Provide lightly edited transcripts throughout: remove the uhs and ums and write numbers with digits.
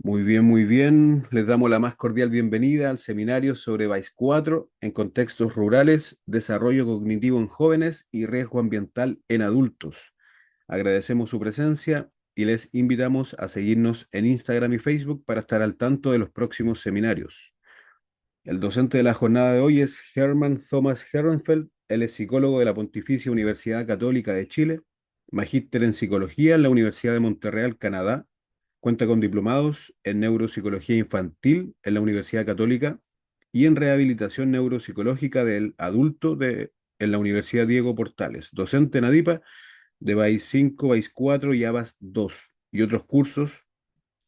Muy bien, muy bien. Les damos la más cordial bienvenida al seminario sobre VICE 4 en contextos rurales, desarrollo cognitivo en jóvenes y riesgo ambiental en adultos. Agradecemos su presencia y les invitamos a seguirnos en Instagram y Facebook para estar al tanto de los próximos seminarios. El docente de la jornada de hoy es Hermann Thomas Herrenfeld. Él es psicólogo de la Pontificia Universidad Católica de Chile, magíster en psicología en la Universidad de Montreal, Canadá. Cuenta con diplomados en neuropsicología infantil en la Universidad Católica y en rehabilitación neuropsicológica del adulto en la Universidad Diego Portales. Docente en ADIPA de BAIS 5, BAIS 4 y ABAS 2 y otros cursos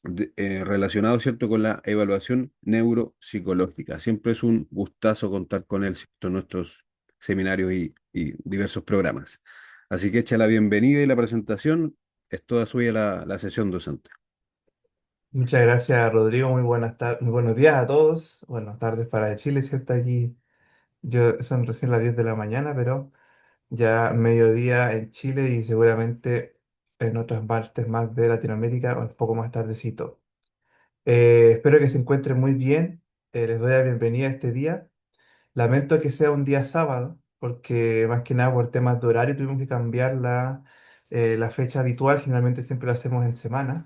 relacionado, ¿cierto?, con la evaluación neuropsicológica. Siempre es un gustazo contar con él, ¿cierto?, en nuestros seminarios y diversos programas. Así que echa la bienvenida y la presentación. Es toda suya la sesión docente. Muchas gracias, Rodrigo. Muy buenas tardes, muy buenos días a todos. Buenas tardes para Chile, ¿cierto? Aquí son recién las 10 de la mañana, pero ya mediodía en Chile y seguramente en otras partes más de Latinoamérica un poco más tardecito. Espero que se encuentren muy bien. Les doy la bienvenida a este día. Lamento que sea un día sábado, porque más que nada por temas de horario tuvimos que cambiar la fecha habitual. Generalmente siempre lo hacemos en semana.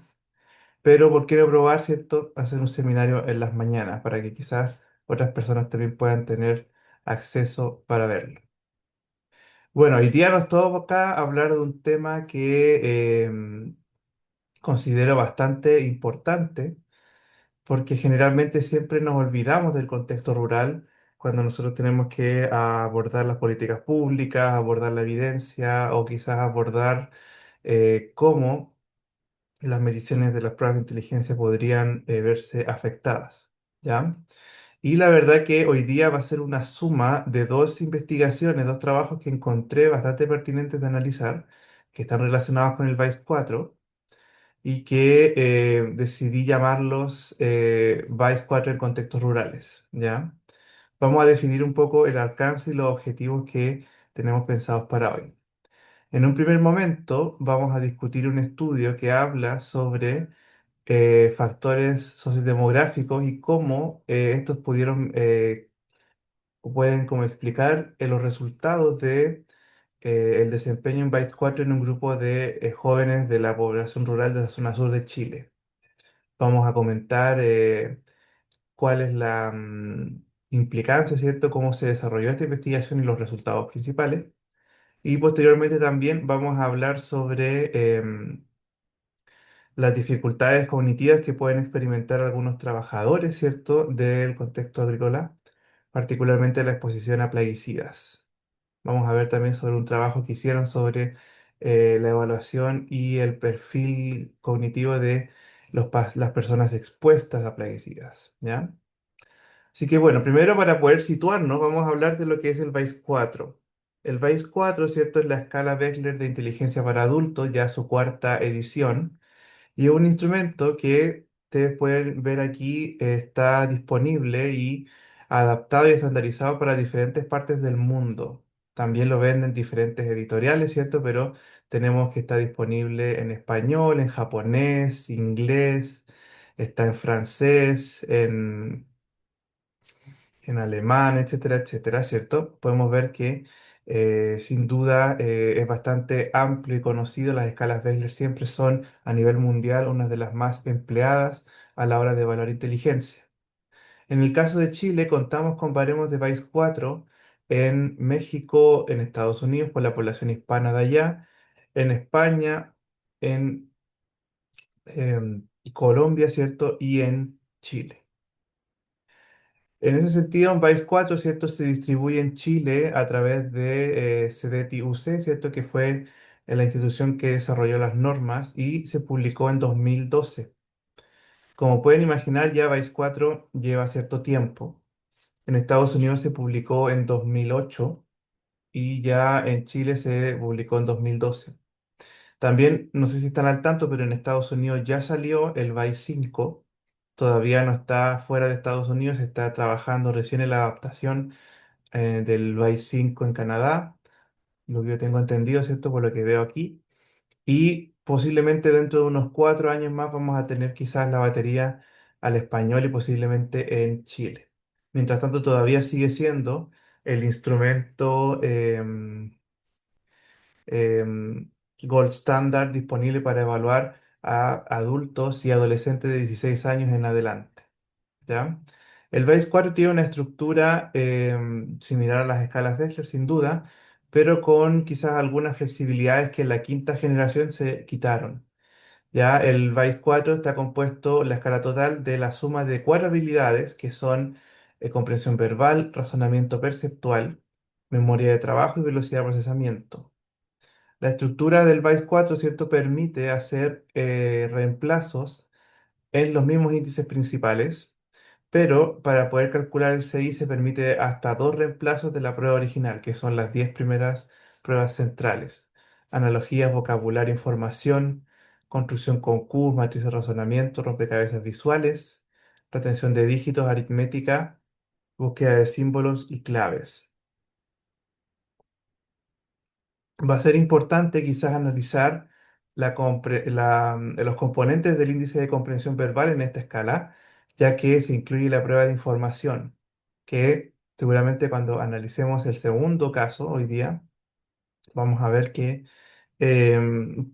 Pero ¿por qué no probar, cierto? Hacer un seminario en las mañanas para que quizás otras personas también puedan tener acceso para verlo. Bueno, hoy día nos toca acá hablar de un tema que considero bastante importante porque generalmente siempre nos olvidamos del contexto rural cuando nosotros tenemos que abordar las políticas públicas, abordar la evidencia o quizás abordar cómo las mediciones de las pruebas de inteligencia podrían verse afectadas, ¿ya? Y la verdad que hoy día va a ser una suma de dos investigaciones, dos trabajos que encontré bastante pertinentes de analizar, que están relacionados con el VICE 4 y que decidí llamarlos VICE 4 en contextos rurales, ¿ya? Vamos a definir un poco el alcance y los objetivos que tenemos pensados para hoy. En un primer momento vamos a discutir un estudio que habla sobre factores sociodemográficos y cómo estos o pueden como explicar los resultados de el desempeño en Byte 4 en un grupo de jóvenes de la población rural de la zona sur de Chile. Vamos a comentar cuál es la implicancia, ¿cierto? Cómo se desarrolló esta investigación y los resultados principales. Y posteriormente también vamos a hablar sobre las dificultades cognitivas que pueden experimentar algunos trabajadores, ¿cierto?, del contexto agrícola, particularmente la exposición a plaguicidas. Vamos a ver también sobre un trabajo que hicieron sobre la evaluación y el perfil cognitivo de las personas expuestas a plaguicidas, ¿ya? Así que bueno, primero para poder situarnos, vamos a hablar de lo que es el VICE 4. El VICE 4, ¿cierto?, es la escala Beckler de inteligencia para adultos, ya su cuarta edición. Y es un instrumento que ustedes pueden ver aquí, está disponible y adaptado y estandarizado para diferentes partes del mundo. También lo venden diferentes editoriales, ¿cierto? Pero tenemos que está disponible en español, en japonés, inglés, está en francés, en alemán, etcétera, etcétera, ¿cierto? Podemos ver que sin duda es bastante amplio y conocido. Las escalas Wechsler siempre son a nivel mundial una de las más empleadas a la hora de evaluar inteligencia. En el caso de Chile, contamos con baremos de Bayes 4 en México, en Estados Unidos, por la población hispana de allá, en España, en Colombia, ¿cierto? Y en Chile. En ese sentido, Vice 4, ¿cierto? Se distribuye en Chile a través de CDTI-UC, ¿cierto? Que fue la institución que desarrolló las normas y se publicó en 2012. Como pueden imaginar, ya Vice 4 lleva cierto tiempo. En Estados Unidos se publicó en 2008 y ya en Chile se publicó en 2012. También, no sé si están al tanto, pero en Estados Unidos ya salió el Vice 5. Todavía no está fuera de Estados Unidos, se está trabajando recién en la adaptación del Vice 5 en Canadá, lo que yo tengo entendido, ¿cierto? Por lo que veo aquí. Y Posiblemente dentro de unos 4 años más vamos a tener quizás la batería al español y posiblemente en Chile. Mientras tanto, todavía sigue siendo el instrumento em, gold standard disponible para evaluar a adultos y adolescentes de 16 años en adelante. ¿Ya? El BASE 4 tiene una estructura similar a las escalas Wechsler, sin duda, pero con quizás algunas flexibilidades que en la quinta generación se quitaron. Ya el BASE 4 está compuesto, la escala total, de la suma de cuatro habilidades que son comprensión verbal, razonamiento perceptual, memoria de trabajo y velocidad de procesamiento. La estructura del BASE 4, ¿cierto?, permite hacer reemplazos en los mismos índices principales, pero para poder calcular el CI se permite hasta dos reemplazos de la prueba original, que son las 10 primeras pruebas centrales. Analogías, vocabulario, información, construcción con Q, matriz de razonamiento, rompecabezas visuales, retención de dígitos, aritmética, búsqueda de símbolos y claves. Va a ser importante quizás analizar los componentes del índice de comprensión verbal en esta escala, ya que se incluye la prueba de información, que seguramente cuando analicemos el segundo caso hoy día, vamos a ver que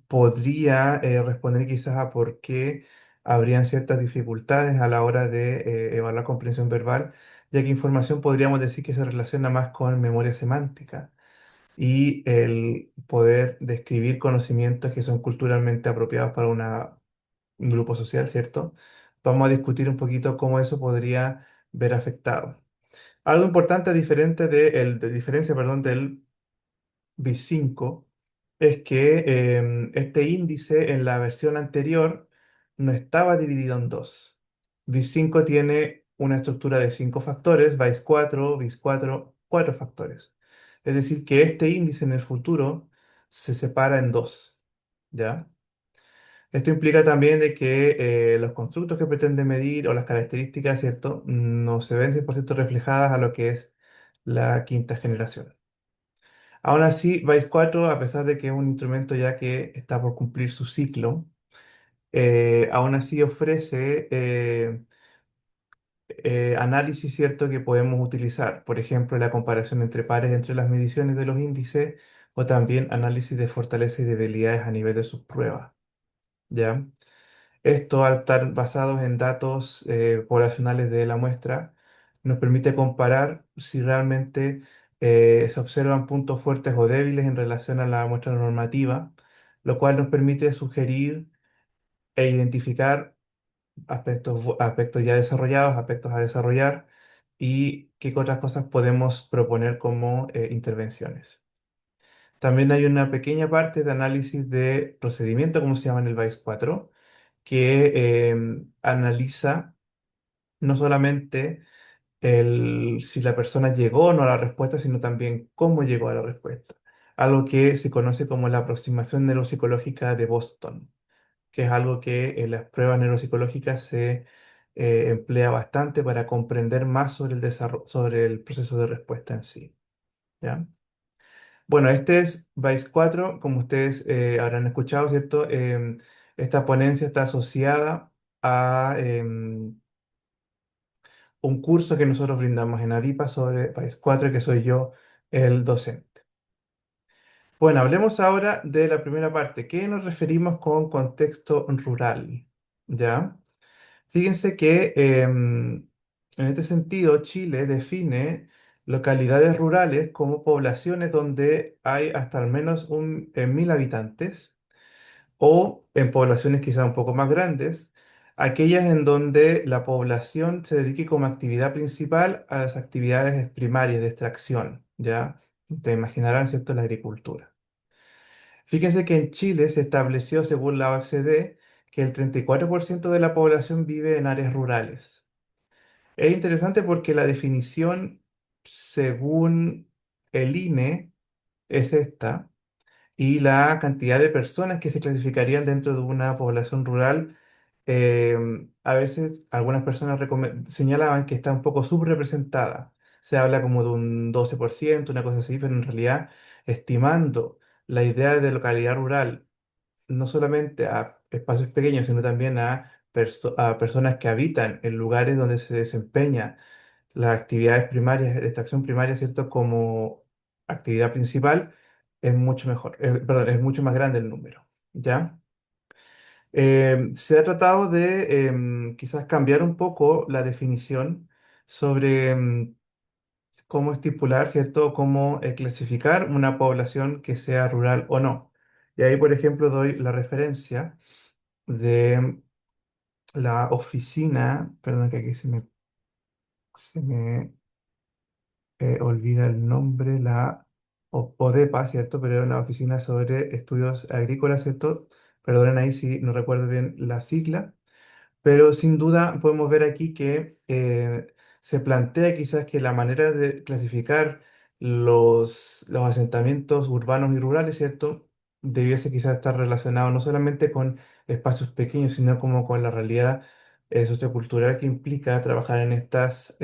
podría responder quizás a por qué habrían ciertas dificultades a la hora de evaluar comprensión verbal, ya que información podríamos decir que se relaciona más con memoria semántica y el poder describir conocimientos que son culturalmente apropiados para un grupo social, ¿cierto? Vamos a discutir un poquito cómo eso podría ver afectado. Algo importante de diferencia, perdón, del BIS 5 es que este índice en la versión anterior no estaba dividido en dos. BIS 5 tiene una estructura de 5 factores, BIS 4, cuatro factores. Es decir, que este índice en el futuro se separa en dos. ¿Ya? Esto implica también de que los constructos que pretende medir o las características, ¿cierto?, no se ven 100% reflejadas a lo que es la quinta generación. Aún así, Vice 4, a pesar de que es un instrumento ya que está por cumplir su ciclo, aún así ofrece análisis cierto que podemos utilizar. Por ejemplo, la comparación entre pares entre las mediciones de los índices o también análisis de fortaleza y debilidades a nivel de sus pruebas. ¿Ya? Esto, al estar basados en datos poblacionales de la muestra, nos permite comparar si realmente se observan puntos fuertes o débiles en relación a la muestra normativa, lo cual nos permite sugerir e identificar aspectos ya desarrollados, aspectos a desarrollar y qué otras cosas podemos proponer como intervenciones. También hay una pequeña parte de análisis de procedimiento, como se llama en el BAIS 4, que analiza no solamente si la persona llegó o no a la respuesta, sino también cómo llegó a la respuesta. Algo que se conoce como la aproximación neuropsicológica de Boston, que es algo que en las pruebas neuropsicológicas se emplea bastante para comprender más sobre sobre el proceso de respuesta en sí. ¿Ya? Bueno, este es Vice 4, como ustedes habrán escuchado, ¿cierto? Esta ponencia está asociada a un curso que nosotros brindamos en ADIPA sobre Vice 4, que soy yo el docente. Bueno, hablemos ahora de la primera parte. ¿Qué nos referimos con contexto rural? ¿Ya? Fíjense que en este sentido Chile define localidades rurales como poblaciones donde hay hasta al menos 1000 habitantes o en poblaciones quizás un poco más grandes, aquellas en donde la población se dedique como actividad principal a las actividades primarias de extracción, ¿ya? Te imaginarán, ¿cierto?, la agricultura. Fíjense que en Chile se estableció, según la OCDE, que el 34% de la población vive en áreas rurales. Es interesante porque la definición, según el INE, es esta, y la cantidad de personas que se clasificarían dentro de una población rural, a veces algunas personas señalaban que está un poco subrepresentada. Se habla como de un 12%, una cosa así, pero en realidad, estimando la idea de localidad rural no solamente a espacios pequeños, sino también a personas que habitan en lugares donde se desempeña las actividades primarias, de extracción primaria, ¿cierto? Como actividad principal, es mucho mejor, perdón, es mucho más grande el número, ¿ya? Se ha tratado de quizás cambiar un poco la definición sobre cómo estipular, ¿cierto? Cómo clasificar una población que sea rural o no. Y ahí, por ejemplo, doy la referencia de la oficina, perdón que aquí se me olvida el nombre, la ODEPA, ¿cierto? Pero era una oficina sobre estudios agrícolas, ¿cierto? Perdonen ahí si no recuerdo bien la sigla. Pero sin duda podemos ver aquí que se plantea quizás que la manera de clasificar los asentamientos urbanos y rurales, ¿cierto? Debiese quizás estar relacionado no solamente con espacios pequeños, sino como con la realidad sociocultural que implica trabajar en estas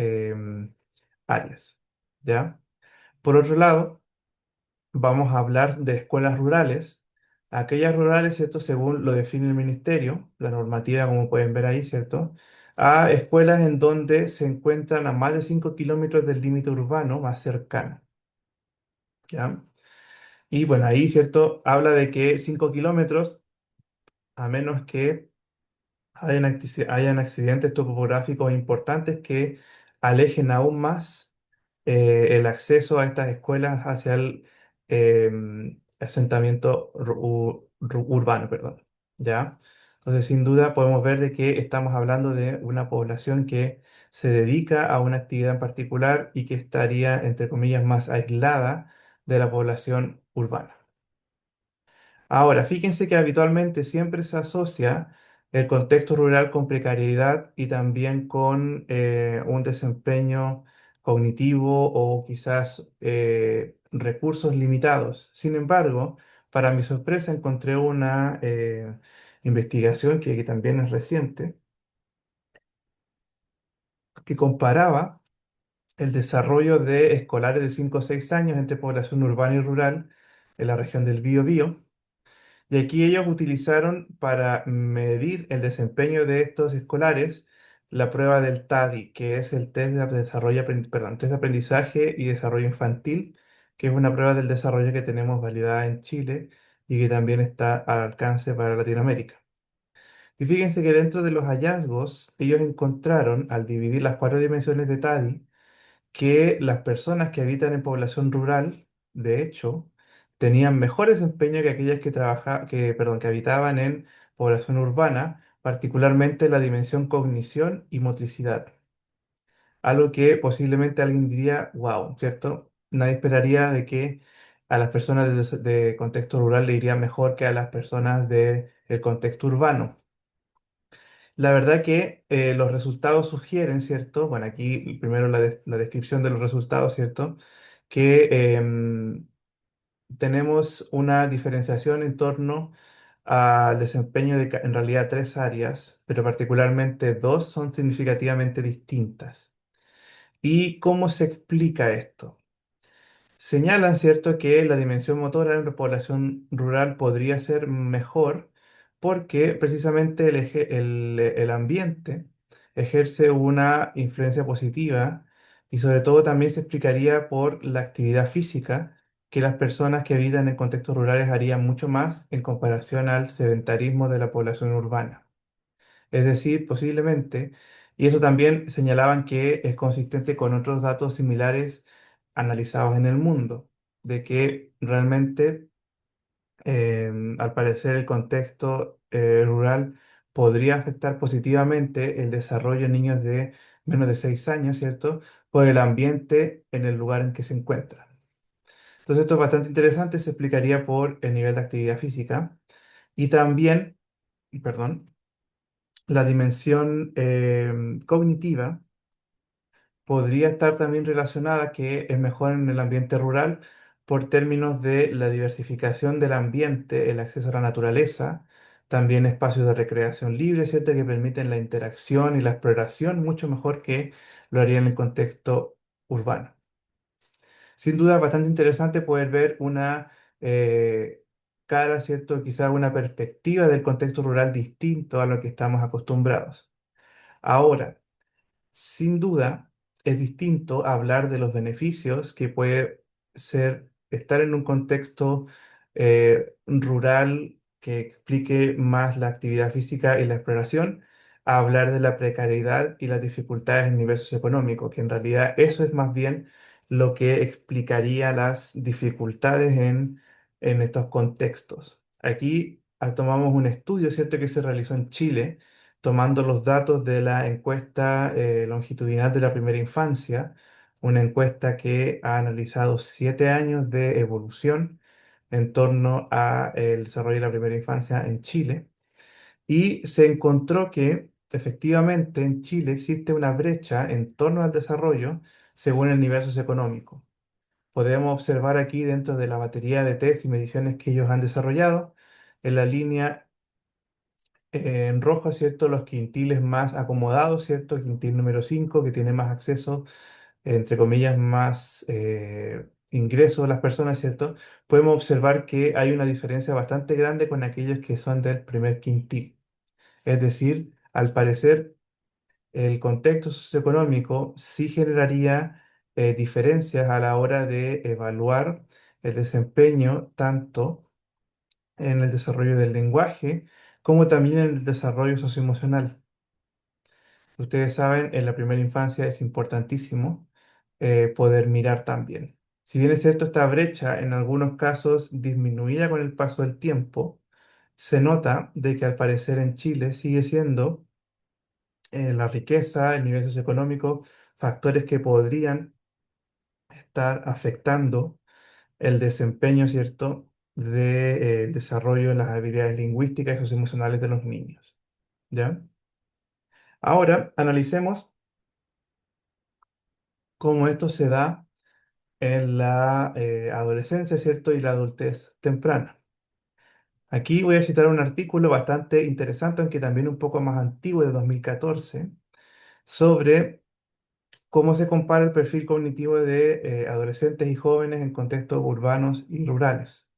áreas, ¿ya? Por otro lado, vamos a hablar de escuelas rurales. Aquellas rurales, ¿cierto? Según lo define el ministerio, la normativa, como pueden ver ahí, ¿cierto? A escuelas en donde se encuentran a más de 5 kilómetros del límite urbano más cercano, ¿ya? Y bueno, ahí, ¿cierto? Habla de que 5 kilómetros, a menos que hayan accidentes topográficos importantes que alejen aún más el acceso a estas escuelas hacia el asentamiento urbano, perdón. ¿Ya? Entonces, sin duda, podemos ver de que estamos hablando de una población que se dedica a una actividad en particular y que estaría, entre comillas, más aislada de la población urbana. Ahora, fíjense que habitualmente siempre se asocia el contexto rural con precariedad y también con un desempeño cognitivo o quizás recursos limitados. Sin embargo, para mi sorpresa encontré una investigación que también es reciente, que comparaba el desarrollo de escolares de 5 o 6 años entre población urbana y rural en la región del Biobío. Y aquí ellos utilizaron para medir el desempeño de estos escolares la prueba del TADI, que es el test de desarrollo, perdón, test de aprendizaje y desarrollo infantil, que es una prueba del desarrollo que tenemos validada en Chile y que también está al alcance para Latinoamérica. Y fíjense que dentro de los hallazgos, ellos encontraron, al dividir las cuatro dimensiones de TADI, que las personas que habitan en población rural, de hecho, tenían mejor desempeño que aquellas que habitaban en población urbana, particularmente en la dimensión cognición y motricidad. Algo que posiblemente alguien diría, wow, ¿cierto? Nadie esperaría de que a las personas de contexto rural le iría mejor que a las personas del contexto urbano. La verdad que los resultados sugieren, ¿cierto? Bueno, aquí primero la descripción de los resultados, ¿cierto? Que tenemos una diferenciación en torno al desempeño de, en realidad, tres áreas, pero particularmente dos son significativamente distintas. ¿Y cómo se explica esto? Señalan, ¿cierto?, que la dimensión motora en la población rural podría ser mejor porque precisamente el ambiente ejerce una influencia positiva y sobre todo también se explicaría por la actividad física que las personas que habitan en contextos rurales harían mucho más en comparación al sedentarismo de la población urbana. Es decir, posiblemente, y eso también señalaban que es consistente con otros datos similares analizados en el mundo, de que realmente, al parecer, el contexto rural podría afectar positivamente el desarrollo en niños de menos de 6 años, ¿cierto? Por el ambiente en el lugar en que se encuentran. Entonces, esto es bastante interesante, se explicaría por el nivel de actividad física y también, perdón, la dimensión cognitiva podría estar también relacionada que es mejor en el ambiente rural por términos de la diversificación del ambiente, el acceso a la naturaleza, también espacios de recreación libre, ¿cierto? Que permiten la interacción y la exploración mucho mejor que lo haría en el contexto urbano. Sin duda, bastante interesante poder ver una eh, marcara, ¿cierto? Quizás una perspectiva del contexto rural distinto a lo que estamos acostumbrados. Ahora, sin duda, es distinto hablar de los beneficios que puede ser estar en un contexto rural que explique más la actividad física y la exploración, a hablar de la precariedad y las dificultades en nivel socioeconómico, que en realidad eso es más bien lo que explicaría las dificultades en estos contextos. Aquí tomamos un estudio, ¿cierto?, que se realizó en Chile tomando los datos de la encuesta longitudinal de la primera infancia, una encuesta que ha analizado 7 años de evolución en torno al desarrollo de la primera infancia en Chile, y se encontró que efectivamente en Chile existe una brecha en torno al desarrollo según el nivel socioeconómico. Podemos observar aquí dentro de la batería de test y mediciones que ellos han desarrollado, en la línea en rojo, ¿cierto? Los quintiles más acomodados, ¿cierto? Quintil número 5 que tiene más acceso, entre comillas, más ingresos a las personas, ¿cierto? Podemos observar que hay una diferencia bastante grande con aquellos que son del primer quintil. Es decir, al parecer, el contexto socioeconómico sí generaría diferencias a la hora de evaluar el desempeño tanto en el desarrollo del lenguaje como también en el desarrollo socioemocional. Ustedes saben, en la primera infancia es importantísimo poder mirar también. Si bien es cierto, esta brecha en algunos casos disminuía con el paso del tiempo, se nota de que al parecer en Chile sigue siendo la riqueza, el nivel socioeconómico, factores que podrían estar afectando el desempeño, ¿cierto?, del desarrollo de las habilidades lingüísticas y socioemocionales de los niños. ¿Ya? Ahora analicemos cómo esto se da en la adolescencia, ¿cierto? Y la adultez temprana. Aquí voy a citar un artículo bastante interesante, aunque también un poco más antiguo, de 2014, sobre cómo se compara el perfil cognitivo de adolescentes y jóvenes en contextos urbanos y rurales.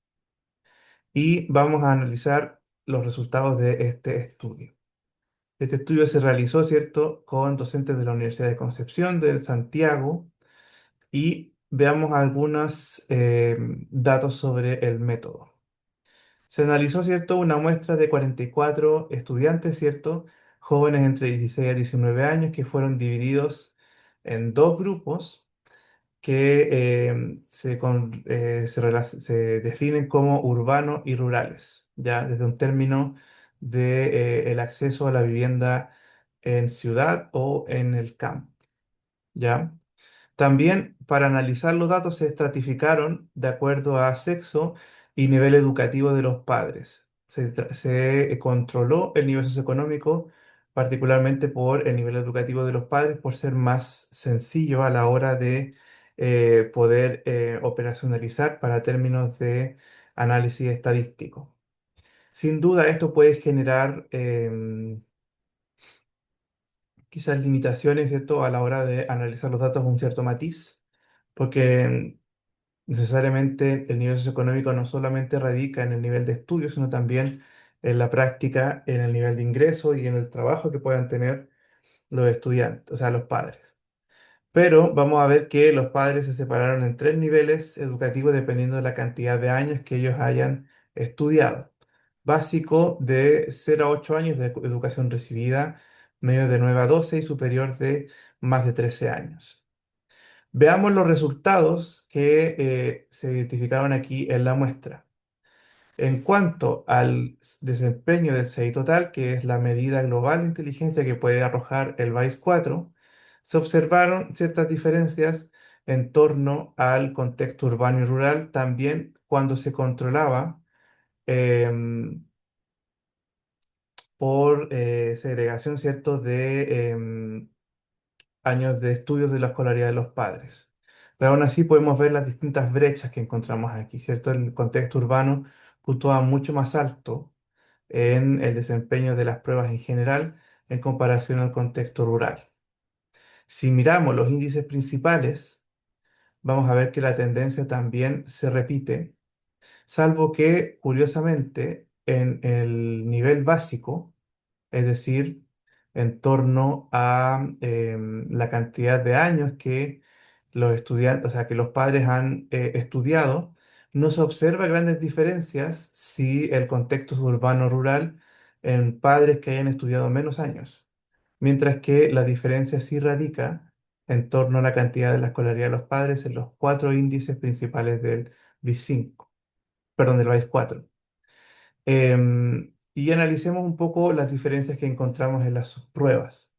Y vamos a analizar los resultados de este estudio. Este estudio se realizó, ¿cierto?, con docentes de la Universidad de Concepción, de Santiago, y veamos algunos datos sobre el método. Se analizó, ¿cierto?, una muestra de 44 estudiantes, ¿cierto?, jóvenes entre 16 a 19 años, que fueron divididos en dos grupos que se definen como urbanos y rurales, ya desde un término de el acceso a la vivienda en ciudad o en el campo, ¿ya? También para analizar los datos se estratificaron de acuerdo a sexo y nivel educativo de los padres. Se controló el nivel socioeconómico, particularmente por el nivel educativo de los padres, por ser más sencillo a la hora de poder operacionalizar para términos de análisis estadístico. Sin duda, esto puede generar quizás limitaciones, ¿cierto?, a la hora de analizar los datos, un cierto matiz, porque necesariamente el nivel socioeconómico no solamente radica en el nivel de estudio, sino también en la práctica, en el nivel de ingreso y en el trabajo que puedan tener los estudiantes, o sea, los padres. Pero vamos a ver que los padres se separaron en tres niveles educativos dependiendo de la cantidad de años que ellos hayan estudiado. Básico de 0 a 8 años de educación recibida, medio de 9 a 12 y superior de más de 13 años. Veamos los resultados que se identificaron aquí en la muestra. En cuanto al desempeño del CI total, que es la medida global de inteligencia que puede arrojar el WAIS 4, se observaron ciertas diferencias en torno al contexto urbano y rural, también cuando se controlaba em, por segregación, ¿cierto?, de años de estudios de la escolaridad de los padres. Pero aún así podemos ver las distintas brechas que encontramos aquí, ¿cierto? El contexto urbano puntúa mucho más alto en el desempeño de las pruebas en general en comparación al contexto rural. Si miramos los índices principales, vamos a ver que la tendencia también se repite salvo que, curiosamente, en el nivel básico, es decir, en torno a la cantidad de años que los estudiantes, o sea, que los padres han estudiado, no se observa grandes diferencias si el contexto es urbano o rural en padres que hayan estudiado menos años, mientras que la diferencia sí radica en torno a la cantidad de la escolaridad de los padres en los cuatro índices principales del BIS 5, perdón, del BIS 4. Y analicemos un poco las diferencias que encontramos en las subpruebas.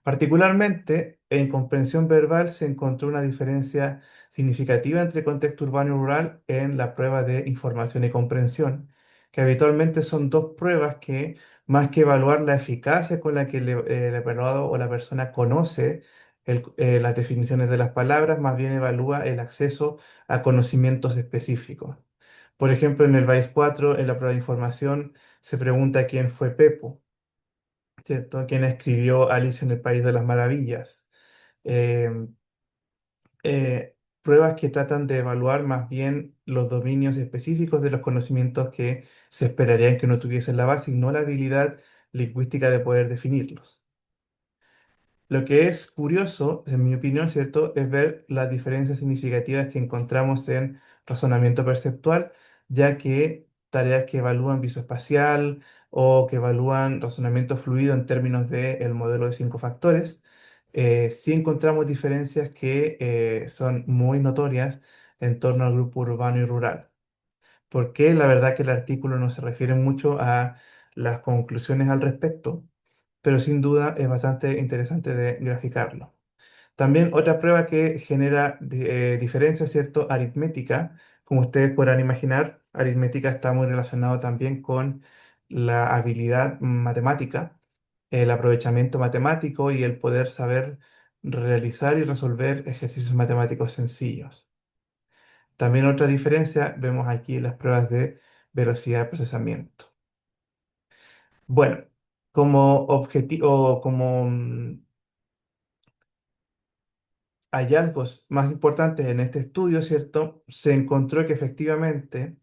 Particularmente, en comprensión verbal se encontró una diferencia significativa entre contexto urbano y rural en la prueba de información y comprensión, que habitualmente son dos pruebas que, más que evaluar la eficacia con la que el evaluado o la persona conoce las definiciones de las palabras, más bien evalúa el acceso a conocimientos específicos. Por ejemplo, en el BAIS 4, en la prueba de información, se pregunta quién fue Pepo, ¿cierto? ¿Quién escribió Alice en el País de las Maravillas? Eh, Pruebas que tratan de evaluar más bien los dominios específicos de los conocimientos que se esperarían que uno tuviese en la base y no la habilidad lingüística de poder definirlos. Lo que es curioso, en mi opinión, ¿cierto?, es ver las diferencias significativas que encontramos en razonamiento perceptual, ya que tareas que evalúan visoespacial o que evalúan razonamiento fluido en términos del modelo de 5 factores, sí encontramos diferencias que son muy notorias en torno al grupo urbano y rural. Porque la verdad que el artículo no se refiere mucho a las conclusiones al respecto, pero sin duda es bastante interesante de graficarlo. También otra prueba que genera diferencia, ¿cierto? Aritmética. Como ustedes podrán imaginar, aritmética está muy relacionado también con la habilidad matemática, el aprovechamiento matemático y el poder saber realizar y resolver ejercicios matemáticos sencillos. También otra diferencia vemos aquí en las pruebas de velocidad de procesamiento. Bueno, como objetivo, como hallazgos más importantes en este estudio, ¿cierto? Se encontró que efectivamente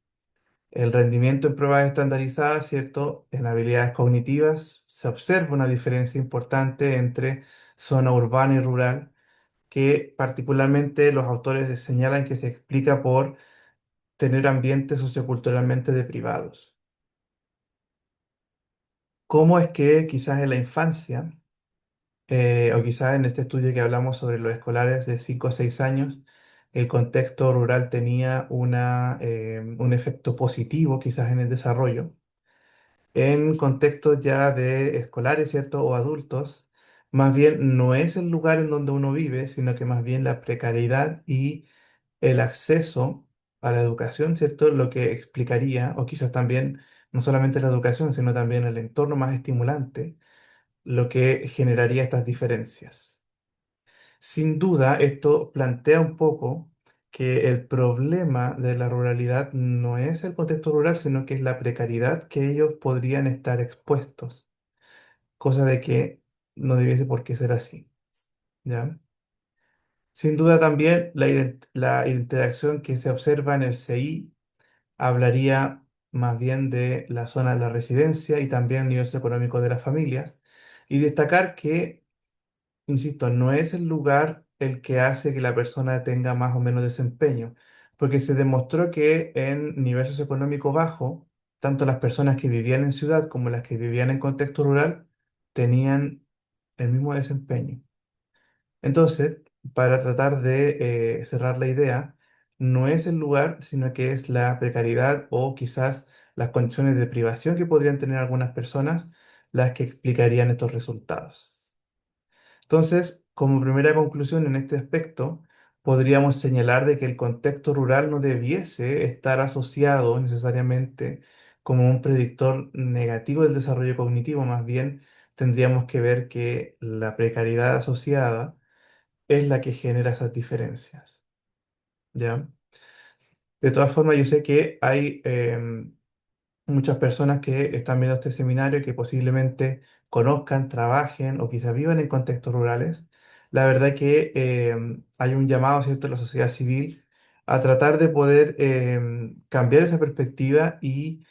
el rendimiento en pruebas estandarizadas, ¿cierto? En habilidades cognitivas se observa una diferencia importante entre zona urbana y rural, que particularmente los autores señalan que se explica por tener ambientes socioculturalmente deprivados. ¿Cómo es que quizás en la infancia, o quizás en este estudio que hablamos sobre los escolares de 5 a 6 años, el contexto rural tenía un efecto positivo quizás en el desarrollo? En contextos ya de escolares, ¿cierto? O adultos, más bien no es el lugar en donde uno vive, sino que más bien la precariedad y el acceso a la educación, ¿cierto? Lo que explicaría, o quizás también no solamente la educación, sino también el entorno más estimulante, lo que generaría estas diferencias. Sin duda, esto plantea un poco que el problema de la ruralidad no es el contexto rural, sino que es la precariedad que ellos podrían estar expuestos, cosa de que no debiese por qué ser así, ¿ya? Sin duda también la interacción que se observa en el CI hablaría más bien de la zona de la residencia y también el nivel socioeconómico de las familias, y destacar que, insisto, no es el lugar el que hace que la persona tenga más o menos desempeño, porque se demostró que en nivel socioeconómico bajo, tanto las personas que vivían en ciudad como las que vivían en contexto rural tenían el mismo desempeño. Entonces, para tratar de cerrar la idea, no es el lugar, sino que es la precariedad o quizás las condiciones de privación que podrían tener algunas personas las que explicarían estos resultados. Entonces, como primera conclusión en este aspecto, podríamos señalar de que el contexto rural no debiese estar asociado necesariamente como un predictor negativo del desarrollo cognitivo, más bien tendríamos que ver que la precariedad asociada es la que genera esas diferencias, ¿ya? De todas formas, yo sé que hay muchas personas que están viendo este seminario que posiblemente conozcan, trabajen o quizás vivan en contextos rurales. La verdad que hay un llamado, ¿cierto?, de la sociedad civil a tratar de poder cambiar esa perspectiva y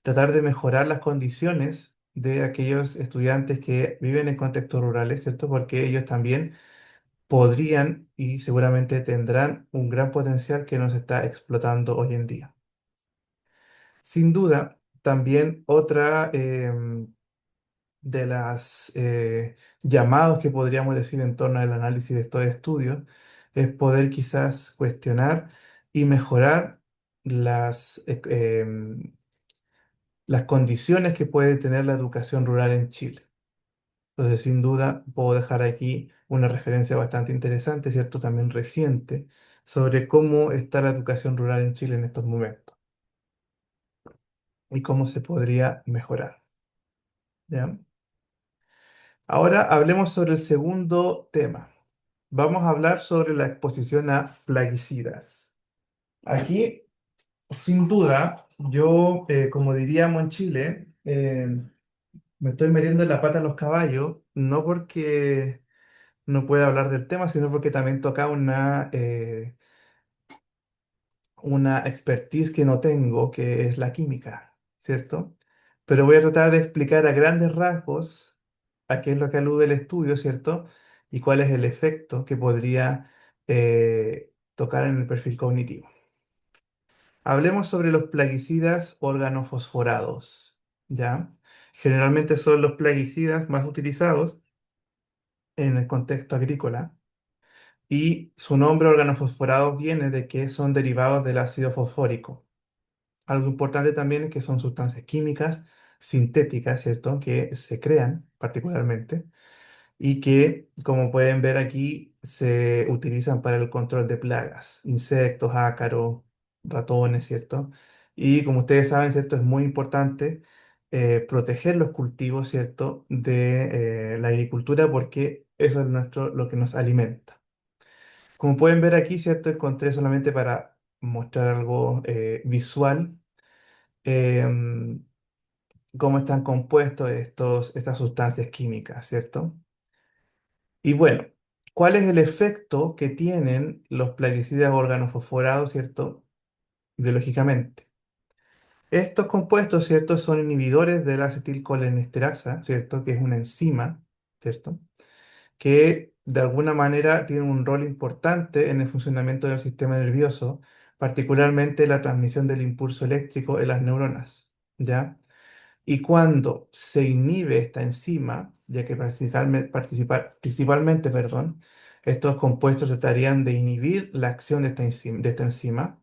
tratar de mejorar las condiciones de aquellos estudiantes que viven en contextos rurales, ¿cierto? Porque ellos también podrían y seguramente tendrán un gran potencial que nos está explotando hoy en día. Sin duda, también otra de las llamados que podríamos decir en torno al análisis de estos estudios es poder quizás cuestionar y mejorar las condiciones que puede tener la educación rural en Chile. Entonces, sin duda, puedo dejar aquí una referencia bastante interesante, ¿cierto? También reciente, sobre cómo está la educación rural en Chile en estos momentos y cómo se podría mejorar. ¿Ya? Ahora hablemos sobre el segundo tema. Vamos a hablar sobre la exposición a plaguicidas. Aquí, sin duda, yo, como diríamos en Chile, me estoy metiendo en la pata a los caballos, no porque no pueda hablar del tema, sino porque también toca una expertise que no tengo, que es la química, ¿cierto? Pero voy a tratar de explicar a grandes rasgos a qué es lo que alude el estudio, ¿cierto? Y cuál es el efecto que podría tocar en el perfil cognitivo. Hablemos sobre los plaguicidas organofosforados, ¿ya? Generalmente son los plaguicidas más utilizados en el contexto agrícola y su nombre organofosforados viene de que son derivados del ácido fosfórico. Algo importante también es que son sustancias químicas sintéticas, ¿cierto? Que se crean particularmente y que, como pueden ver aquí, se utilizan para el control de plagas, insectos, ácaros, ratones, ¿cierto? Y como ustedes saben, ¿cierto? Es muy importante proteger los cultivos, ¿cierto? De la agricultura porque eso es lo que nos alimenta. Como pueden ver aquí, ¿cierto? Encontré solamente para mostrar algo visual em, cómo están compuestos estas sustancias químicas, ¿cierto? Y bueno, ¿cuál es el efecto que tienen los plaguicidas organofosforados, ¿cierto? Biológicamente. Estos compuestos, ¿cierto? Son inhibidores de la acetilcolinesterasa, ¿cierto? Que es una enzima, ¿cierto? Que de alguna manera tiene un rol importante en el funcionamiento del sistema nervioso, particularmente la transmisión del impulso eléctrico en las neuronas, ¿ya? Y cuando se inhibe esta enzima, ya que principalmente, perdón, estos compuestos tratarían de inhibir la acción de esta enzima,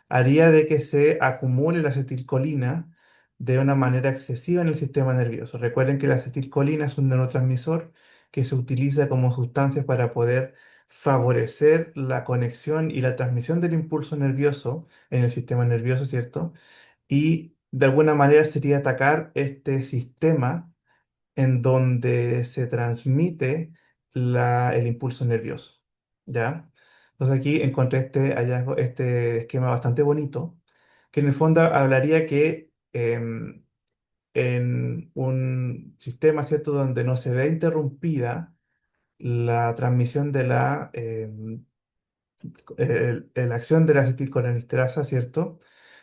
haría de que se acumule la acetilcolina de una manera excesiva en el sistema nervioso. Recuerden que la acetilcolina es un neurotransmisor que se utiliza como sustancia para poder favorecer la conexión y la transmisión del impulso nervioso en el sistema nervioso, ¿cierto? Y de alguna manera sería atacar este sistema en donde se transmite el impulso nervioso, ¿ya? Entonces aquí encontré este hallazgo, este esquema bastante bonito, que en el fondo hablaría que en un sistema, ¿cierto?, donde no se ve interrumpida la transmisión de la acción de la acetilcolinesterasa, ¿cierto?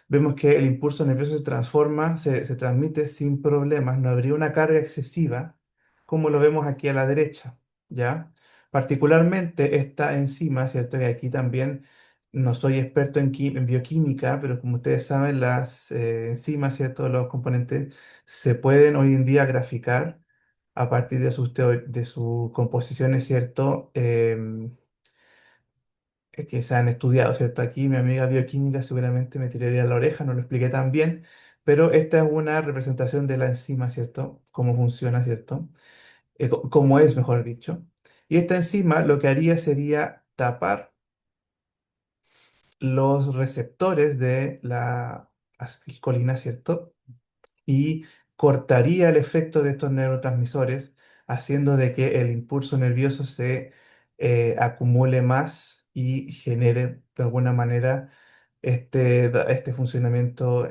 Vemos que el impulso nervioso se transforma, se transmite sin problemas, no habría una carga excesiva, como lo vemos aquí a la derecha, ¿ya? Particularmente esta enzima, ¿cierto? Y aquí también no soy experto en bioquímica, pero como ustedes saben, las enzimas, ¿cierto? Los componentes se pueden hoy en día graficar a partir de sus composiciones, ¿cierto? Que se han estudiado, ¿cierto? Aquí mi amiga bioquímica seguramente me tiraría la oreja, no lo expliqué tan bien, pero esta es una representación de la enzima, ¿cierto? Cómo funciona, ¿cierto? Cómo es, mejor dicho. Y esta enzima lo que haría sería tapar los receptores de la acetilcolina, ¿cierto? Y cortaría el efecto de estos neurotransmisores, haciendo de que el impulso nervioso se acumule más y genere de alguna manera este funcionamiento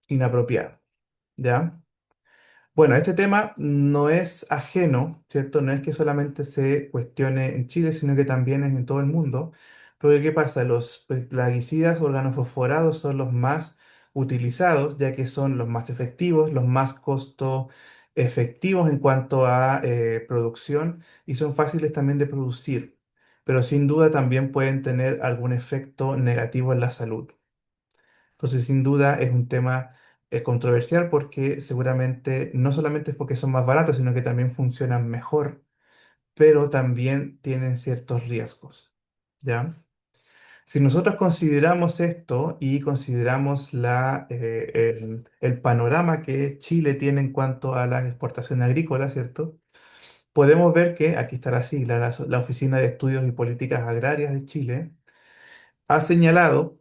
inapropiado, ¿ya? Bueno, este tema no es ajeno, ¿cierto? No es que solamente se cuestione en Chile, sino que también es en todo el mundo, Porque ¿qué pasa? Los plaguicidas organofosforados son los más utilizados, ya que son los más efectivos, los más costo efectivos en cuanto a producción y son fáciles también de producir, pero sin duda también pueden tener algún efecto negativo en la salud. Entonces, sin duda es un tema controversial porque seguramente no solamente es porque son más baratos, sino que también funcionan mejor, pero también tienen ciertos riesgos. ¿Ya? Si nosotros consideramos esto y consideramos el panorama que Chile tiene en cuanto a las exportaciones agrícolas, ¿cierto? Podemos ver que, aquí está la sigla, la Oficina de Estudios y Políticas Agrarias de Chile, ha señalado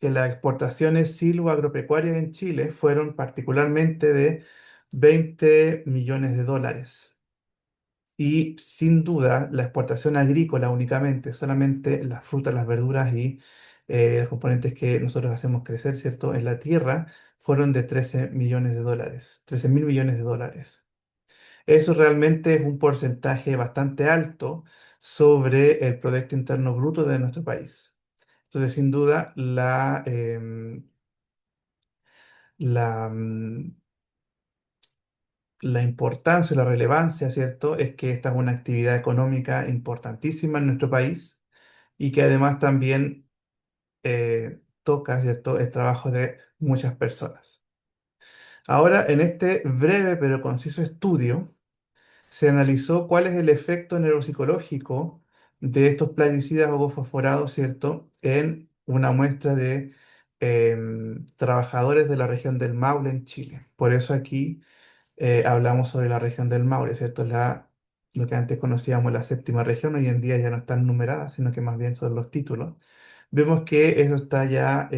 que las exportaciones silvoagropecuarias en Chile fueron particularmente de 20 millones de dólares. Y sin duda, la exportación agrícola únicamente, solamente las frutas, las verduras y los componentes que nosotros hacemos crecer, ¿cierto? En la tierra, fueron de 13 millones de dólares, 13.000 millones de dólares. Eso realmente es un porcentaje bastante alto sobre el Producto Interno Bruto de nuestro país. Entonces, sin duda, la, mm, la importancia, la relevancia, ¿cierto? Es que esta es una actividad económica importantísima en nuestro país y que además también toca, ¿cierto?, el trabajo de muchas personas. Ahora, en este breve pero conciso estudio, se analizó cuál es el efecto neuropsicológico de estos plaguicidas o fosforados, ¿cierto?, en una muestra de trabajadores de la región del Maule en Chile. Por eso aquí hablamos sobre la región del Maule, ¿cierto? Lo que antes conocíamos la séptima región, hoy en día ya no están numeradas, sino que más bien son los títulos. Vemos que eso está ya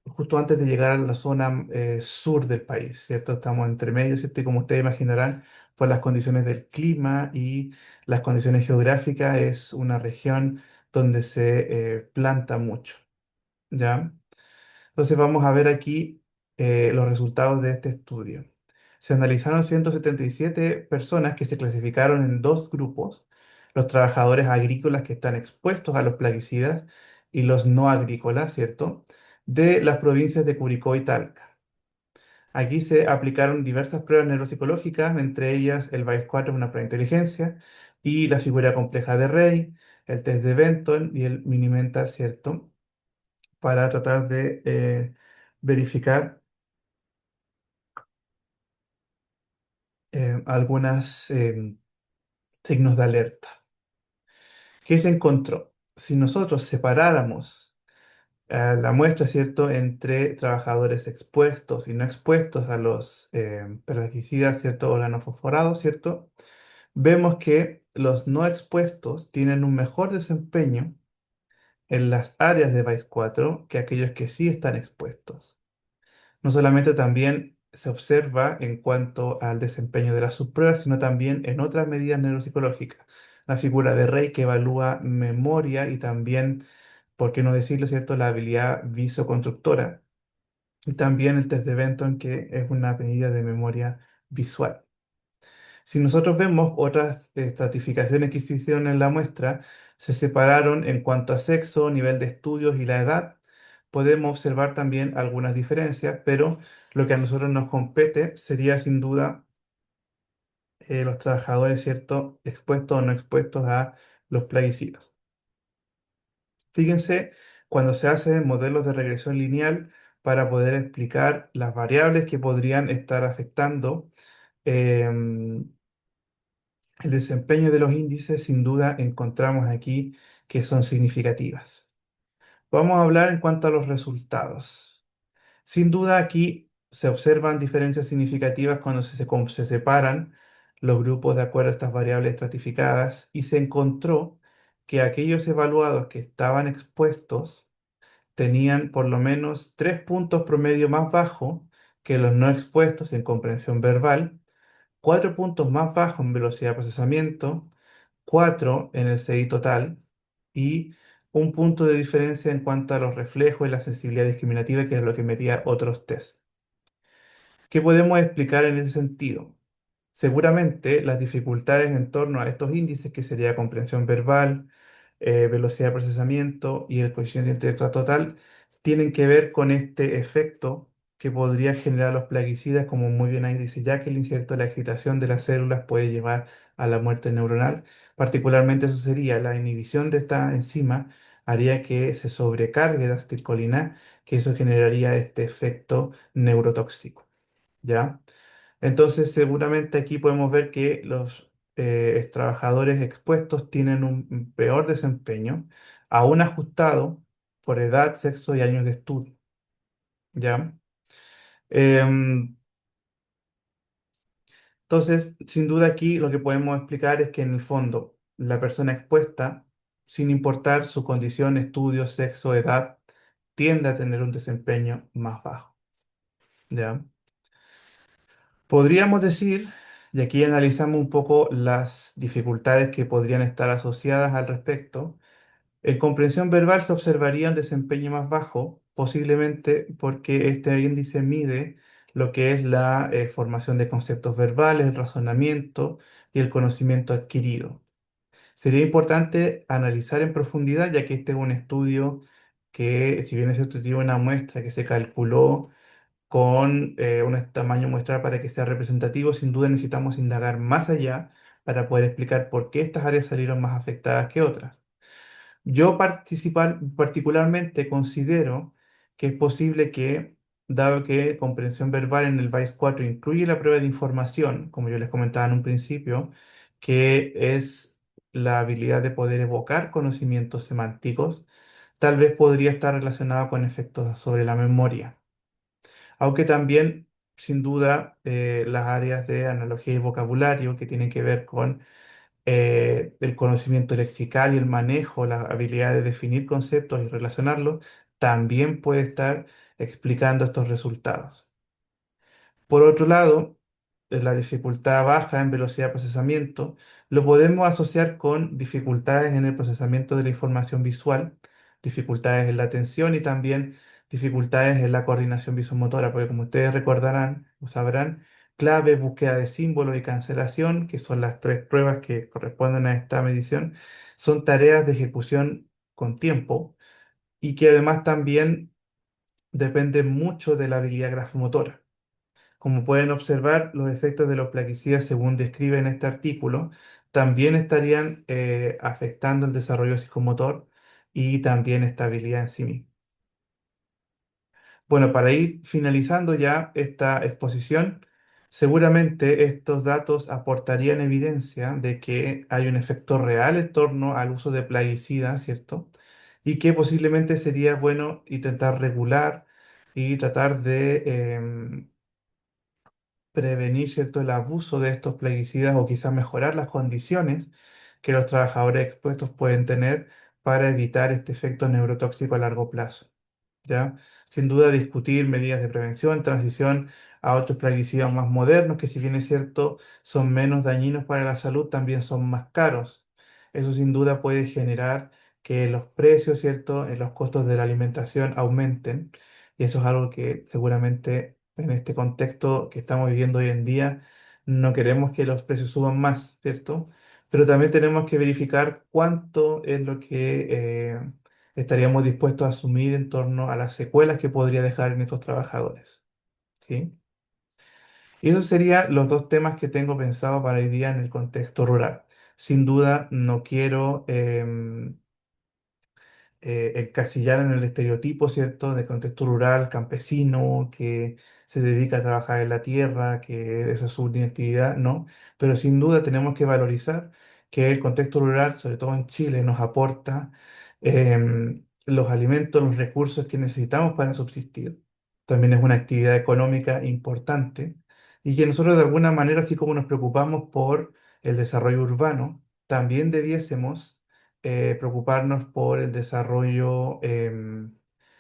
justo antes de llegar a la zona sur del país, ¿cierto? Estamos entre medio, ¿cierto? Y como ustedes imaginarán, por las condiciones del clima y las condiciones geográficas, es una región donde se planta mucho, ¿ya? Entonces vamos a ver aquí los resultados de este estudio. Se analizaron 177 personas que se clasificaron en dos grupos, los trabajadores agrícolas que están expuestos a los plaguicidas y los no agrícolas, ¿cierto? De las provincias de Curicó y Talca. Aquí se aplicaron diversas pruebas neuropsicológicas, entre ellas el VAIS-4, una prueba de inteligencia, y la figura compleja de Rey, el test de Benton y el Mini-Mental, ¿cierto? Para tratar de verificar algunos signos de alerta. ¿Qué se encontró? Si nosotros separáramos la muestra, ¿cierto?, entre trabajadores expuestos y no expuestos a los plaguicidas, ¿cierto?, organofosforados, ¿cierto? Vemos que los no expuestos tienen un mejor desempeño en las áreas de VAIS 4 que aquellos que sí están expuestos. No solamente también se observa en cuanto al desempeño de las subpruebas, sino también en otras medidas neuropsicológicas. La figura de Rey que evalúa memoria y también, por qué no decirlo, ¿cierto?, la habilidad visoconstructora. Y también el test de Benton, que es una medida de memoria visual. Si nosotros vemos otras estratificaciones que se hicieron en la muestra, se separaron en cuanto a sexo, nivel de estudios y la edad. Podemos observar también algunas diferencias, pero lo que a nosotros nos compete sería sin duda los trabajadores, ¿cierto?, expuestos o no expuestos a los plaguicidas. Fíjense cuando se hacen modelos de regresión lineal para poder explicar las variables que podrían estar afectando em, el desempeño de los índices, sin duda encontramos aquí que son significativas. Vamos a hablar en cuanto a los resultados. Sin duda aquí se observan diferencias significativas cuando se separan los grupos de acuerdo a estas variables estratificadas y se encontró que aquellos evaluados que estaban expuestos tenían por lo menos 3 puntos promedio más bajo que los no expuestos en comprensión verbal, 4 puntos más bajo en velocidad de procesamiento, 4 en el CI total y un punto de diferencia en cuanto a los reflejos y la sensibilidad discriminativa, que es lo que medía otros test. ¿Qué podemos explicar en ese sentido? Seguramente las dificultades en torno a estos índices, que sería comprensión verbal, velocidad de procesamiento y el coeficiente intelectual total tienen que ver con este efecto que podría generar los plaguicidas, como muy bien ahí dice Jacqueline, ¿cierto? La excitación de las células puede llevar a la muerte neuronal. Particularmente eso sería la inhibición de esta enzima haría que se sobrecargue la acetilcolina, que eso generaría este efecto neurotóxico, ¿ya? Entonces, seguramente aquí podemos ver que los trabajadores expuestos tienen un peor desempeño, aún ajustado por edad, sexo y años de estudio, ¿ya? Em, entonces, sin duda aquí lo que podemos explicar es que en el fondo la persona expuesta, sin importar su condición, estudio, sexo, edad, tiende a tener un desempeño más bajo, ¿ya? Podríamos decir, y aquí analizamos un poco las dificultades que podrían estar asociadas al respecto, en comprensión verbal se observaría un desempeño más bajo, posiblemente porque este índice mide lo que es la formación de conceptos verbales, el razonamiento y el conocimiento adquirido. Sería importante analizar en profundidad, ya que este es un estudio que, si bien es cierto, tiene una muestra que se calculó con un tamaño muestral para que sea representativo, sin duda necesitamos indagar más allá para poder explicar por qué estas áreas salieron más afectadas que otras. Yo particularmente considero que es posible que, dado que comprensión verbal en el VAIS 4 incluye la prueba de información, como yo les comentaba en un principio, que es la habilidad de poder evocar conocimientos semánticos, tal vez podría estar relacionado con efectos sobre la memoria. Aunque también, sin duda, las áreas de analogía y vocabulario que tienen que ver con el conocimiento lexical y el manejo, la habilidad de definir conceptos y relacionarlos, también puede estar explicando estos resultados. Por otro lado, la dificultad baja en velocidad de procesamiento lo podemos asociar con dificultades en el procesamiento de la información visual, dificultades en la atención y también dificultades en la coordinación visomotora, porque como ustedes recordarán o sabrán, clave, búsqueda de símbolos y cancelación, que son las tres pruebas que corresponden a esta medición, son tareas de ejecución con tiempo y que además también dependen mucho de la habilidad grafomotora. Como pueden observar, los efectos de los plaguicidas, según describe en este artículo, también estarían afectando el desarrollo psicomotor y también estabilidad en sí mismo. Bueno, para ir finalizando ya esta exposición, seguramente estos datos aportarían evidencia de que hay un efecto real en torno al uso de plaguicidas, ¿cierto? Y que posiblemente sería bueno intentar regular y tratar de prevenir, ¿cierto?, el abuso de estos plaguicidas o quizás mejorar las condiciones que los trabajadores expuestos pueden tener para evitar este efecto neurotóxico a largo plazo. ¿Ya? Sin duda discutir medidas de prevención, transición a otros plaguicidas más modernos, que si bien es cierto, son menos dañinos para la salud, también son más caros. Eso sin duda puede generar que los precios, ¿cierto?, en los costos de la alimentación aumenten. Y eso es algo que seguramente en este contexto que estamos viviendo hoy en día, no queremos que los precios suban más, ¿cierto? Pero también tenemos que verificar cuánto es lo que estaríamos dispuestos a asumir en torno a las secuelas que podría dejar en estos trabajadores, ¿sí? Y esos serían los dos temas que tengo pensado para hoy día en el contexto rural. Sin duda, no quiero encasillar en el estereotipo, ¿cierto?, de contexto rural, campesino, que se dedica a trabajar en la tierra, que esa es su única actividad, ¿no? Pero sin duda tenemos que valorizar que el contexto rural, sobre todo en Chile, nos aporta los alimentos, los recursos que necesitamos para subsistir. También es una actividad económica importante y que nosotros de alguna manera, así como nos preocupamos por el desarrollo urbano, también debiésemos preocuparnos por el desarrollo